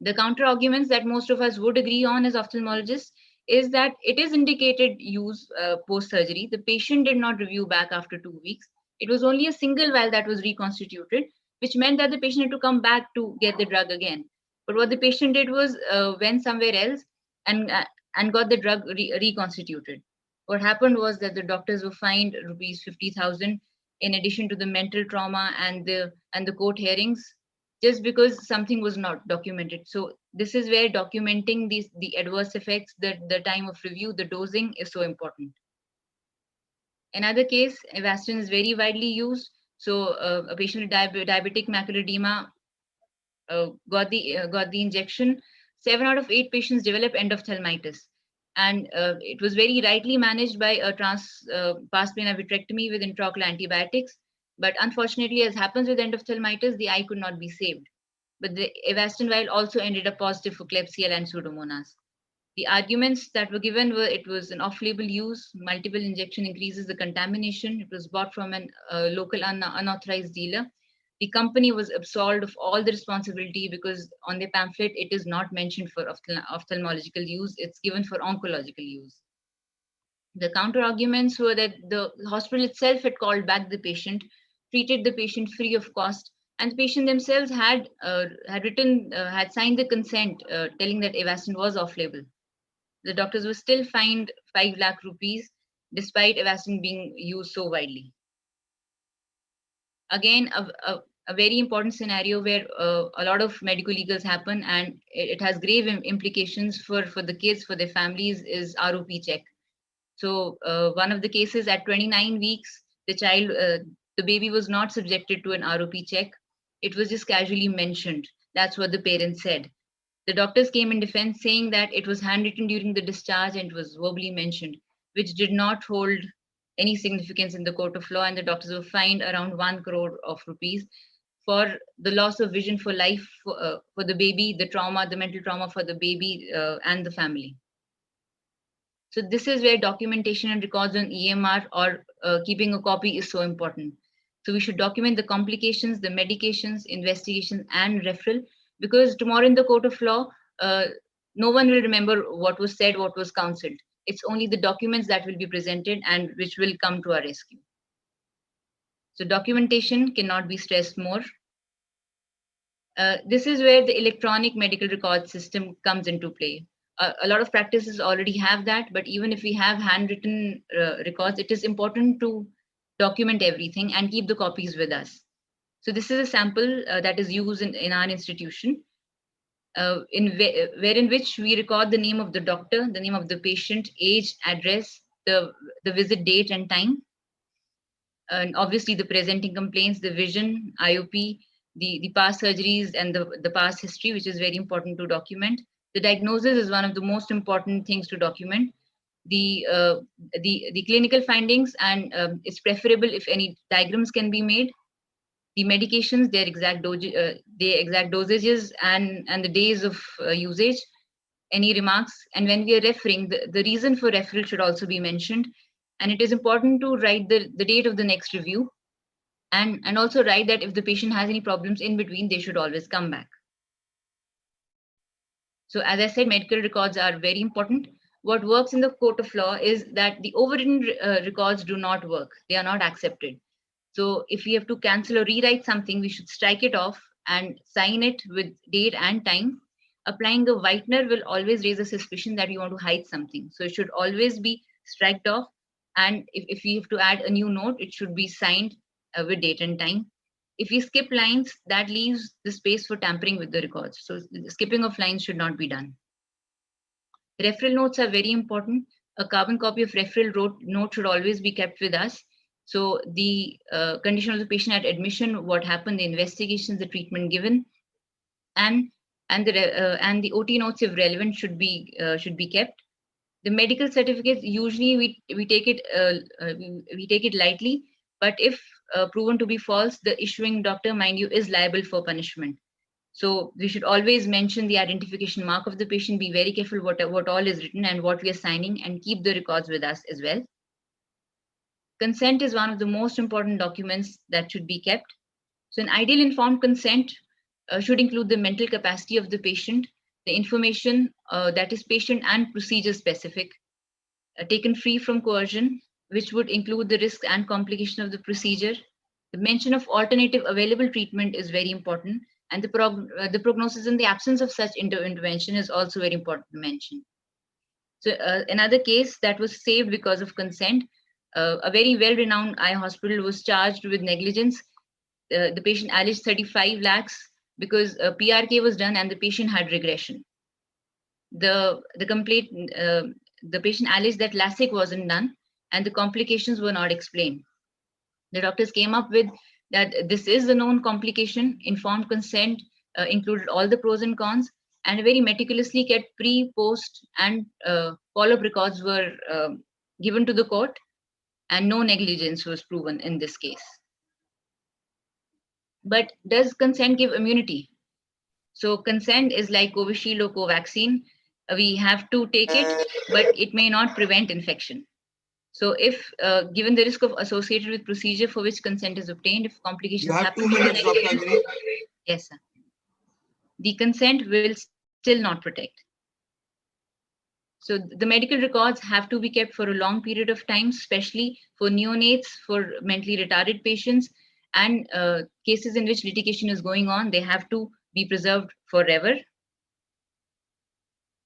The counter arguments that most of us would agree on as ophthalmologists is that it is indicated use post-surgery. The patient did not review back after 2 weeks. It was only a single vial that was reconstituted, which meant that the patient had to come back to get the drug again. But what the patient did was went somewhere else and got the drug reconstituted. What happened was that the doctors were fined rupees 50,000 in addition to the mental trauma and the court hearings, just because something was not documented. So this is where documenting the adverse effects, the time of review, the dosing is so important. Another case, Avastin is very widely used. So a patient with diabetic macular edema got the injection. 7 out of 8 patients develop endophthalmitis. And it was very rightly managed by a pars plana vitrectomy with intraocular antibiotics. But unfortunately, as happens with endophthalmitis, the eye could not be saved. But the Avastin vial also ended up positive for Klebsiella and Pseudomonas. The arguments that were given were it was an off-label use, multiple injection increases the contamination, it was bought from a local unauthorized dealer. The company was absolved of all the responsibility because on the pamphlet, it is not mentioned for ophthalmological use, it's given for oncological use. The counter arguments were that the hospital itself had called back the patient, treated the patient free of cost, and the patient themselves had signed the consent telling that Avastin was off-label. The doctors were still fined 5 lakh rupees despite Avastin being used so widely. Again, a very important scenario where a lot of medical legals happen and it has grave implications for the kids, for their families, is ROP check. So one of the cases at 29 weeks, the baby was not subjected to an ROP check. It was just casually mentioned. That's what the parents said. The doctors came in defense saying that it was handwritten during the discharge and it was verbally mentioned, which did not hold any significance in the court of law, and the doctors were fined around 1 crore of rupees for the loss of vision for life for the baby, the trauma, the mental trauma for the baby and the family. So this is where documentation and records on EMR or keeping a copy is so important. So we should document the complications, the medications, investigations, and referral, because tomorrow in the court of law, no one will remember what was said, what was counseled. It's only the documents that will be presented and which will come to our rescue. So documentation cannot be stressed more. This is where the electronic medical record system comes into play. A lot of practices already have that, but even if we have handwritten records, it is important to document everything and keep the copies with us. So this is a sample that is used in our institution, wherein which we record the name of the doctor, the name of the patient, age, address, the visit date and time, and obviously the presenting complaints, the vision, IOP, the past surgeries, and the past history, which is very important to document. The diagnosis is one of the most important things to document. The clinical findings, and it's preferable if any diagrams can be made. The medications, their exact dosages, and the days of usage. Any remarks, and when we are referring, the reason for referral should also be mentioned. And it is important to write the date of the next review, and also write that if the patient has any problems in between, they should always come back. So as I said, medical records are very important. What works in the court of law is that the overwritten records do not work. They are not accepted. So if we have to cancel or rewrite something, we should strike it off and sign it with date and time. Applying the whitener will always raise a suspicion that you want to hide something. So it should always be striked off. And if we have to add a new note, it should be signed with date and time. If we skip lines, that leaves the space for tampering with the records. So the skipping of lines should not be done. Referral notes are very important. A carbon copy of referral note should always be kept with us. So the condition of the patient at admission, what happened, the investigations, the treatment given, and the OT notes, if relevant, should be kept. The medical certificates, usually we take it lightly, but if proven to be false, the issuing doctor, mind you, is liable for punishment. So we should always mention the identification mark of the patient, be very careful what all is written and what we are signing, and keep the records with us as well. Consent is one of the most important documents that should be kept. So an ideal informed consent should include the mental capacity of the patient, the information that is patient and procedure specific, taken free from coercion, which would include the risks and complication of the procedure. The mention of alternative available treatment is very important, and the prognosis in the absence of such intervention is also very important to mention. So another case that was saved because of consent, a very well-renowned eye hospital was charged with negligence. The patient alleged 35 lakhs because a PRK was done and the patient had regression. The complaint, the patient alleged that LASIK wasn't done and the complications were not explained. The doctors came up with that this is the known complication. Informed consent included all the pros and cons, and very meticulously kept pre, post, and follow-up records were given to the court, and no negligence was proven in this case. But does consent give immunity? So consent is like Covishield or Covaxin. We have to take it, but it may not prevent infection. So if given the risk of associated with procedure for which consent is obtained, if complications happen, 2 minutes, Dr. Anjali. Yes, sir. The consent will still not protect. So the medical records have to be kept for a long period of time, especially for neonates, for mentally retarded patients, and cases in which litigation is going on. They have to be preserved forever.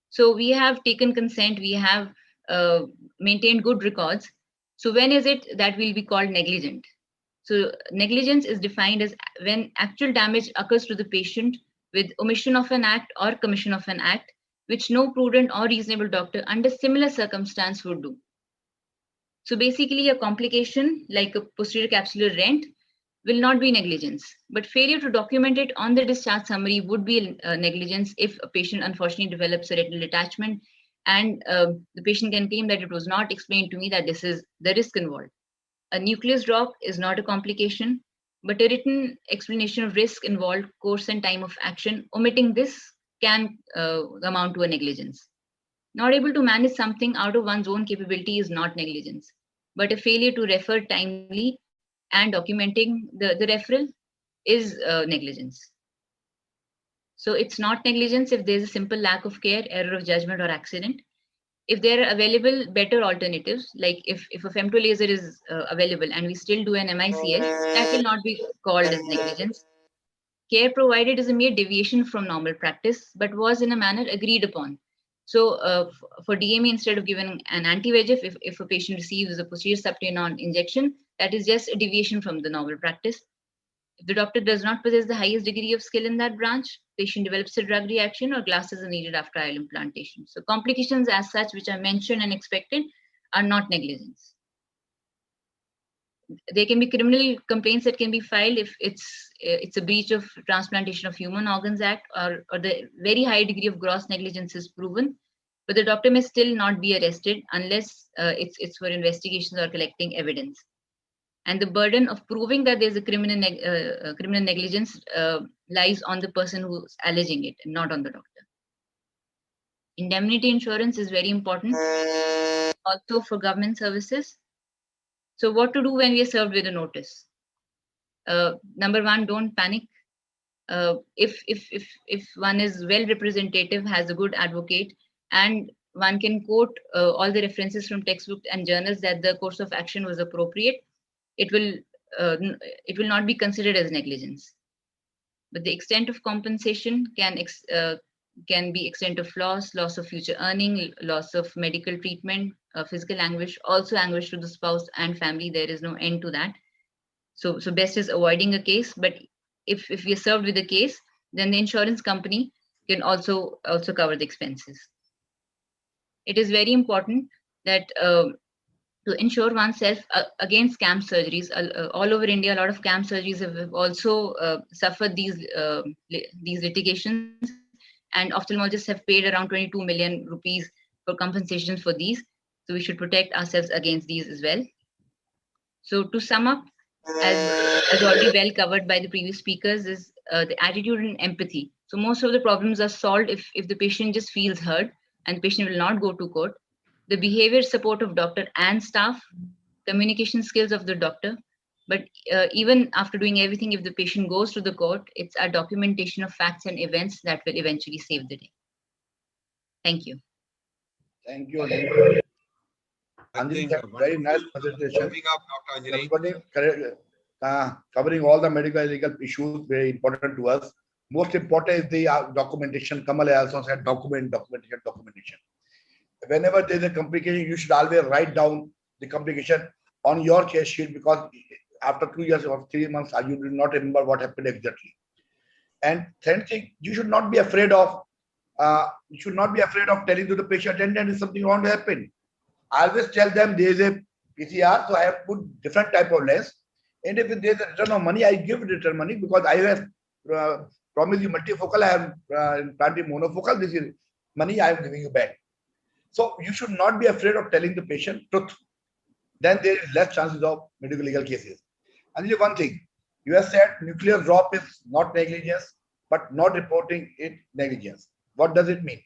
So we have taken consent, we have maintained good records. So when is it that will be called negligent? So negligence is defined as when actual damage occurs to the patient with omission of an act or commission of an act, which no prudent or reasonable doctor under similar circumstance would do. So basically a complication like a posterior capsular rent will not be negligence, but failure to document it on the discharge summary would be negligence if a patient unfortunately develops a retinal detachment and the patient can claim that it was not explained to me that this is the risk involved. A nucleus drop is not a complication, but a written explanation of risk involved, course and time of action. Omitting this can amount to a negligence. Not able to manage something out of one's own capability is not negligence, but a failure to refer timely and documenting the referral is negligence. So it's not negligence if there's a simple lack of care, error of judgment, or accident. If there are available better alternatives, like if a femto laser is available and we still do an MICS, that will not be called as negligence. care provided is a mere deviation from normal practice, but was in a manner agreed upon. So for DME, instead of giving an anti-VEGF, if a patient receives a posterior subtenon injection, that is just a deviation from the normal practice. If the doctor does not possess the highest degree of skill in that branch, patient develops a drug reaction or glasses are needed after IOL implantation. So complications as such, which are mentioned and expected, are not negligence. There can be criminal complaints that can be filed if it's a breach of Transplantation of Human Organs Act, or the very high degree of gross negligence is proven, but the doctor may still not be arrested unless it's for investigations or collecting evidence. And the burden of proving that there's a criminal negligence lies on the person who's alleging it, and not on the doctor. Indemnity insurance is very important also for government services. So what to do when we are served with a notice? Number one, don't panic. If one is well representative, has a good advocate, and one can quote all the references from textbooks and journals that the course of action was appropriate, it will not be considered as negligence. But the extent of compensation can be extent of loss of future earning, loss of medical treatment, physical anguish, also anguish to the spouse and family. There is no end to that. So best is avoiding a case. But if we are served with a case, then the insurance company can also cover the expenses. It is very important that to insure oneself against scam surgeries. All over India, a lot of scam surgeries have also suffered these litigations, and ophthalmologists have paid around 22 million rupees for compensation for these. So we should protect ourselves against these as well. So to sum up, as already well covered by the previous speakers, is the attitude and empathy. So most of the problems are solved if the patient just feels heard, and the patient will not go to court. The behavior support of doctor and staff, communication skills of the doctor. But even after doing everything, if the patient goes to the court, it's a documentation of facts and events that will eventually save the day. Thank you. Thank you. I think Very nice presentation. Coming up, Dr. Anjani. Covering all the medical legal issues, very important to us. Most important is the documentation. Kamal has also said documentation. Whenever there is a complication, you should always write down the complication on your case sheet, because after 2 years or 3 months, you will not remember what happened exactly. And same thing, you should not be afraid of telling to the patient, and is something wrong to happen. I always tell them there is a PCR, so I have put different type of lens. And if there is a return of money, I give return money, because I have promised you multifocal, I have planted monofocal. This is money I am giving you back. So you should not be afraid of telling the patient truth. Then there is less chances of medical legal cases. And one thing, you have said nuclear drop is not negligence, but not reporting it negligence. What does it mean?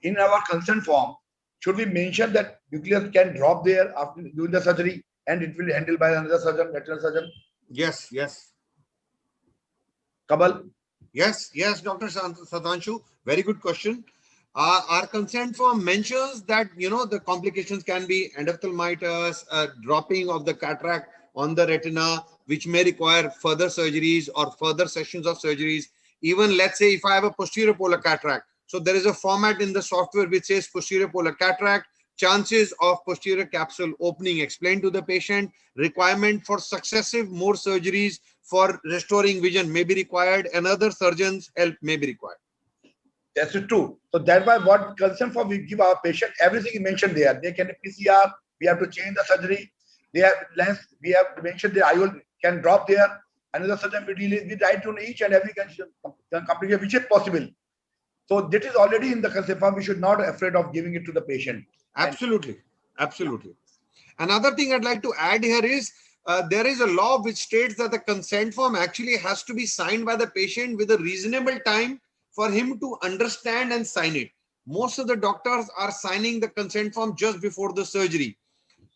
In our consent form, should we mention that nucleus can drop there after doing the surgery and it will be handled by another surgeon, retinal surgeon? Yes. Kamal? Yes, Dr. Sudhanshu. Very good question. Our consent form mentions that, the complications can be endophthalmitis, dropping of the cataract on the retina, which may require further surgeries or further sessions of surgeries. Even let's say if I have a posterior polar cataract, so there is a format in the software which says posterior polar cataract, chances of posterior capsule opening explained to the patient, requirement for successive more surgeries for restoring vision may be required, and other surgeons' help may be required. That's true. So that's why what consent form we give our patient, everything is mentioned there. They can PCR, we have to change the surgery. They have lens, we have mentioned the IOL can drop there. Another surgeon we write on each and every complication which is possible. So that is already in the consent form. We should not be afraid of giving it to the patient. Absolutely. Another thing I'd like to add here is there is a law which states that the consent form actually has to be signed by the patient with a reasonable time for him to understand and sign it. Most of the doctors are signing the consent form just before the surgery.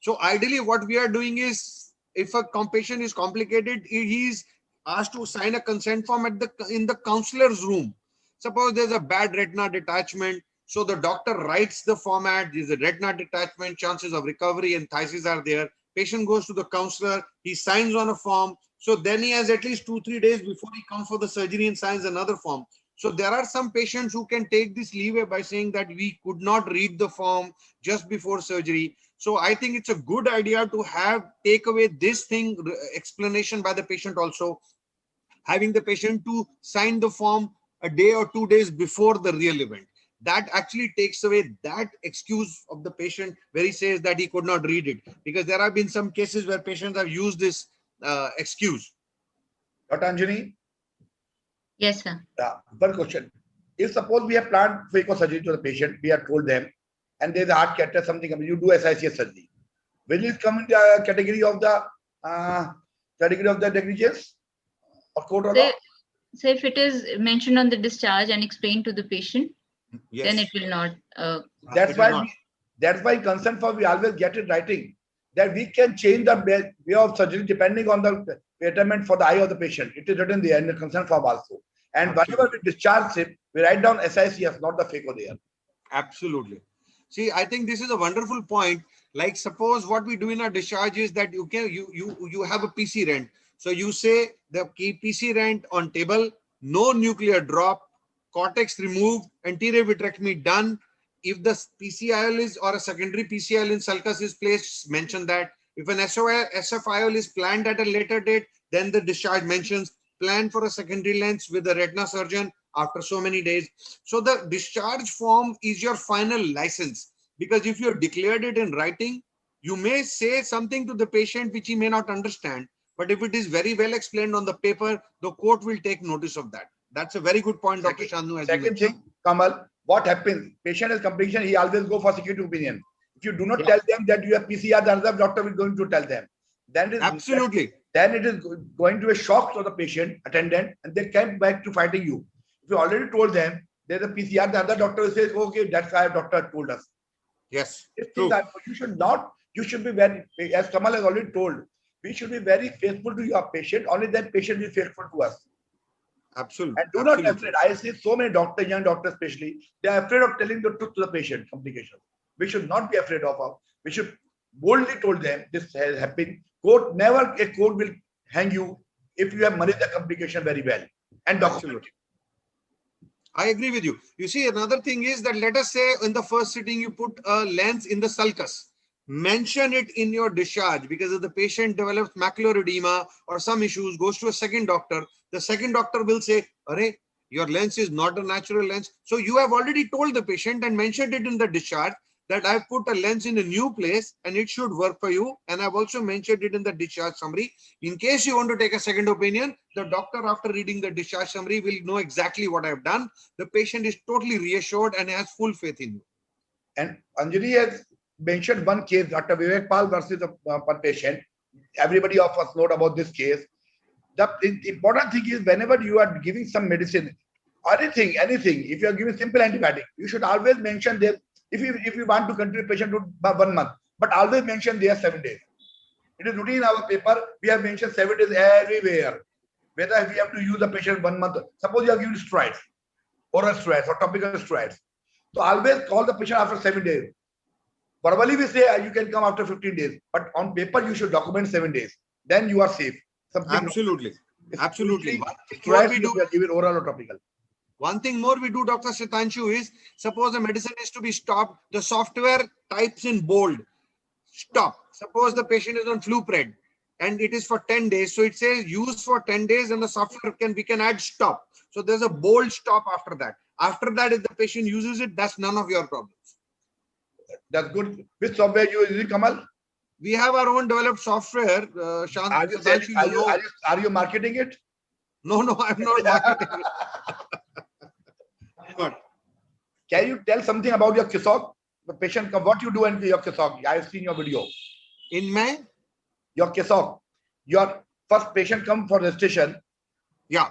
So ideally what we are doing is, if a patient is complicated, he is asked to sign a consent form in the counselor's room. Suppose there's a bad retina detachment, so the doctor writes the format, there's a retina detachment, chances of recovery and phthisis are there. Patient goes to the counselor, he signs on a form, So then he has at least 2-3 days before he comes for the surgery and signs another form. So there are some patients who can take this leeway by saying that we could not read the form just before surgery. So I think it's a good idea to take away this thing, explanation by the patient also, having the patient to sign the form a day or 2 days before the real event. That actually takes away that excuse of the patient where he says that he could not read it, because there have been some cases where patients have used this excuse. Dr. Anjani? Yes, sir. One question. If suppose we have planned phaco surgery to the patient, we have told them, and there's a heart catheter, something, you do SICS surgery. Will it come in the category of the negligence or code or not? So if it is mentioned on the discharge and explained to the patient, Yes. then it will not. That's why consent form we always get it writing that we can change the way of surgery depending on the betterment for the eye of the patient. It is written there in the consent form also. And whatever we discharge him, we write down SICS, not the phaco there. Absolutely. See, I think this is a wonderful point. Like suppose what we do in our discharge is that you have a PC rent. So you say the PC rent on table, no nuclear drop, cortex removed, anterior vitrectomy done. If the PCIOL is or a secondary PCIOL in sulcus is placed, mention that. If an SFIOL is planned at a later date, then the discharge mentions plan for a secondary lens with a retina surgeon after so many days. So the discharge form is your final license, because if you have declared it in writing, you may say something to the patient which he may not understand. But if it is very well explained on the paper, the court will take notice of that. That's a very good point, Dr. Shantanu. Second thing, Kamal, what happens? Patient has complication, he always go for security opinion. If you do not tell them that you have PCR, the other doctor is going to tell them. Then absolutely. Then it is going to a shock to the patient, attendant, and they come back to fighting you. If you already told them there's a PCR, the other doctor says, okay, that's why doctor told us. Yes. You should be very, as Kamal has already told, we should be very faithful to your patient. Only then patient will be faithful to us. Absolutely. And do not be afraid. I see so many doctors, young doctors especially, they are afraid of telling the truth to the patient, complications. We should not be afraid of it. We should boldly told them this has happened. Never a court will hang you if you have managed the complication very well and document it. I agree with you. You see, another thing is that let us say in the first sitting you put a lens in the sulcus. Mention it in your discharge, because if the patient develops macular edema or some issues, goes to a second doctor, the second doctor will say, "Arey, your lens is not a natural lens." So you have already told the patient and mentioned it in the discharge that I've put a lens in a new place and it should work for you. And I've also mentioned it in the discharge summary. In case you want to take a second opinion, the doctor, after reading the discharge summary, will know exactly what I've done. The patient is totally reassured and has full faith in you. And Anjali has mentioned one case, Dr. Vivek Pal versus a patient. Everybody of us know about this case. The important thing is whenever you are giving some medicine, anything, if you are giving simple antibiotic, you should always mention there. If you want to continue patient to 1 month, but always mention there 7 days. It is routine in our paper. We have mentioned 7 days everywhere. Whether we have to use the patient 1 month. Suppose you are giving steroids, oral steroids or topical steroids. So always call the patient after 7 days. Verbally we say you can come after 15 days, but on paper you should document 7 days. Then you are safe. Absolutely. Absolutely. What we do, give it oral or topical. One thing more we do, Dr. Sitanshu, is suppose the medicine is to be stopped, the software types in bold, stop. Suppose the patient is on Flupred and it is for 10 days. So it says use for 10 days and the software we can add stop. So there's a bold stop after that. After that, if the patient uses it, that's none of your problems. That's good. Which software you use, Kamal? We have our own developed software. Are you marketing it? No, I'm not marketing it. Can you tell something about your KISOC? The patient, what you do in your KISOC? I have seen your video. In May? Your KISOC. Your first patient come for registration. Yeah.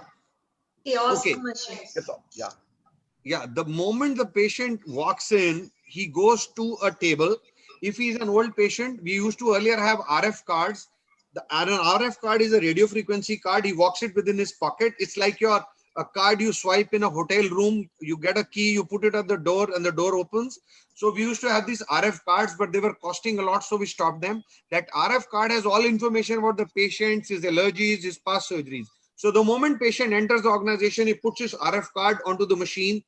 Okay. KISOC. Yeah. Yeah. The moment the patient walks in, he goes to a table. If he's an old patient, we used to earlier have RF cards. An RF card is a radio frequency card. He walks it within his pocket. It's like your a card you swipe in a hotel room, you get a key, you put it at the door and the door opens. So we used to have these RF cards, but they were costing a lot, so we stopped them. That RF card has all information about the patients, his allergies, his past surgeries. So the moment patient enters the organization, he puts his RF card onto the machine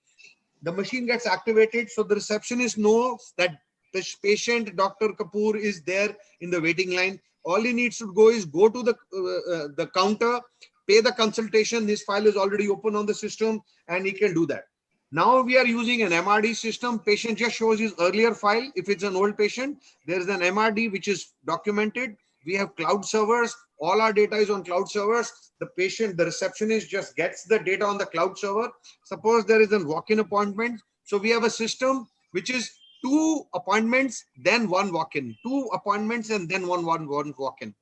gets activated. So the receptionist knows that this patient, Dr. Kapoor, is there in the waiting line. All he needs to go to the counter, pay the consultation. His file is already open on the system and he can do that. Now we are using an MRD system. Patient just shows his earlier file. If it's an old patient, there is an MRD which is documented. We have cloud servers. All our data is on cloud servers. The patient, the receptionist just gets the data on the cloud server. Suppose there is a walk-in appointment. So we have a system which is 2 appointments, then 1 walk-in, 2 appointments, and then one walk-in.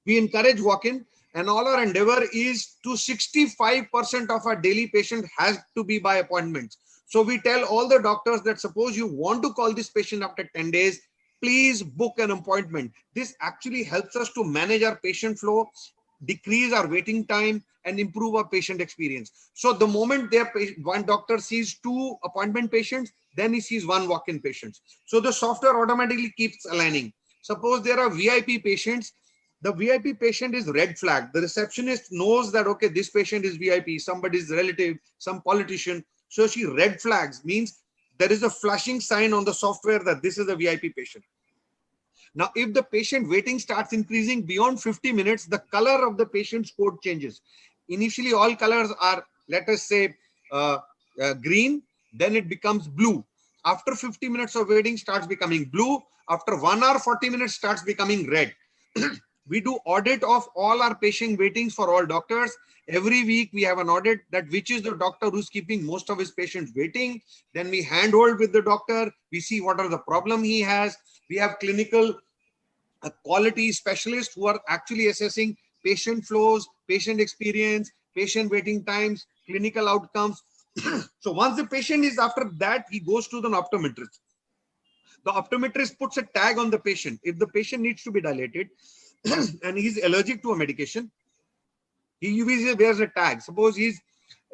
We encourage walk-in, and all our endeavor is to 65% of our daily patient has to be by appointments. So we tell all the doctors that suppose you want to call this patient after 10 days, please book an appointment. This actually helps us to manage our patient flow, decrease our waiting time, and improve our patient experience. So the moment one doctor sees 2 appointment patients, then he sees 1 walk-in patients. So the software automatically keeps aligning. Suppose there are VIP patients. The VIP patient is red flag. The receptionist knows that, okay, this patient is VIP, somebody's relative, some politician. So she red flags, means there is a flashing sign on the software that this is a VIP patient. Now, if the patient waiting starts increasing beyond 50 minutes, the color of the patient's code changes. Initially, all colors are, let us say, green, then it becomes blue. After 50 minutes of waiting, starts becoming blue. After 1 hour, 40 minutes, starts becoming red. We do audit of all our patient waitings for all doctors. Every week, we have an audit that which is the doctor who's keeping most of his patients waiting. Then we handhold with the doctor. We see what are the problem he has. We have clinical quality specialists who are actually assessing patient flows, patient experience, patient waiting times, clinical outcomes. So once the patient is after that, he goes to the optometrist. The optometrist puts a tag on the patient. If the patient needs to be dilated and he's allergic to a medication, he wears a tag. Suppose he's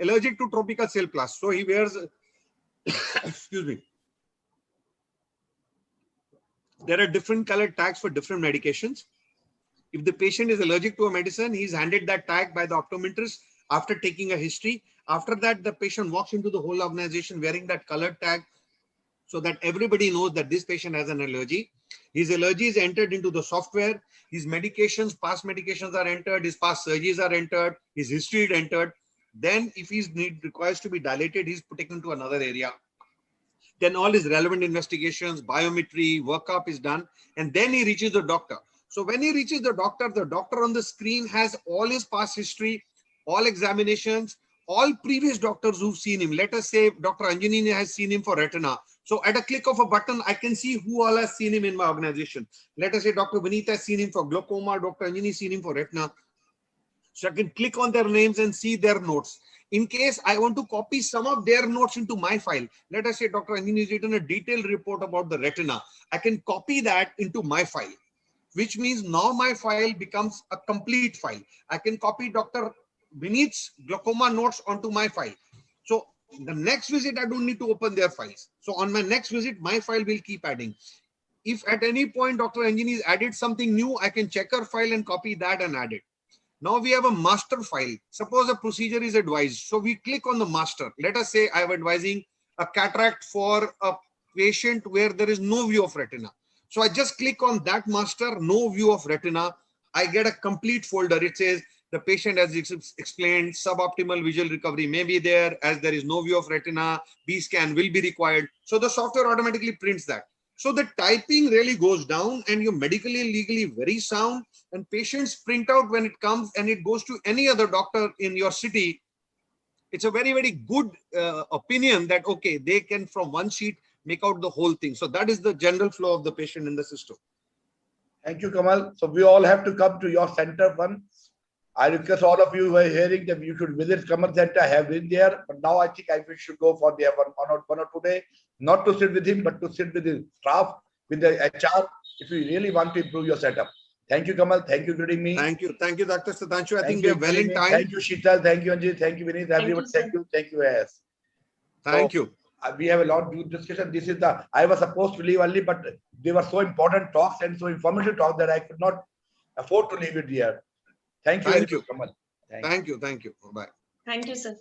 allergic to Tropical Cell Plus. So he wears, excuse me. There are different colored tags for different medications. If the patient is allergic to a medicine, he's handed that tag by the optometrist after taking a history. After that, the patient walks into the whole organization wearing that colored tag so that everybody knows that this patient has an allergy. His allergy is entered into the software. His medications, past medications are entered. His past surgeries are entered. His history is entered. Then if he requires to be dilated, he's taken to another area. Then all his relevant investigations, biometry, workup is done. And then he reaches the doctor. So when he reaches the doctor on the screen has all his past history, all examinations, all previous doctors who've seen him. Let us say Dr. Anjani has seen him for retina. So at a click of a button, I can see who all has seen him in my organization. Let us say Dr. Vineet has seen him for glaucoma, Dr. Anjani has seen him for retina. So I can click on their names and see their notes. In case I want to copy some of their notes into my file, let us say Dr. Anjani has written a detailed report about the retina. I can copy that into my file, which means now my file becomes a complete file. I can copy Dr. Vineet's glaucoma notes onto my file. So the next visit, I don't need to open their files. So on my next visit, my file will keep adding. If at any point Dr. Anjani has added something new, I can check her file and copy that and add it. Now we have a master file. Suppose a procedure is advised. So we click on the master. Let us say I am advising a cataract for a patient where there is no view of retina. So I just click on that master, no view of retina. I get a complete folder. It says the patient has explained suboptimal visual recovery may be there as there is no view of retina. B scan will be required. So the software automatically prints that. So the typing really goes down and you're medically and legally very sound, and patients print out when it comes and it goes to any other doctor in your city. It's a very, very good opinion that, okay, they can from one sheet make out the whole thing. So that is the general flow of the patient in the system. Thank you, Kamal. So we all have to come to your center one. I request all of you who are hearing that you should visit Kamal Center. I have been there, but now I think I should go for the one or two days, not to sit with him, but to sit with his staff, with the HR, if you really want to improve your setup. Thank you, Kamal. Thank you for greeting me. Thank you, Dr. Sudhanshu. I Thank think we you are well in greeting me. time. Thank you, Sheetal. Thank you, Anjali. Thank you, Vineet. Thank Everyone. you, Thank sir. you. Thank you, yes. Thank you. We have a lot to discussion. This is the, I was supposed to leave early, but they were so important talks and so informative talks that I could not afford to leave it here. Thank you. Thank you. Kamal. Thank you. Bye. Thank you, sir.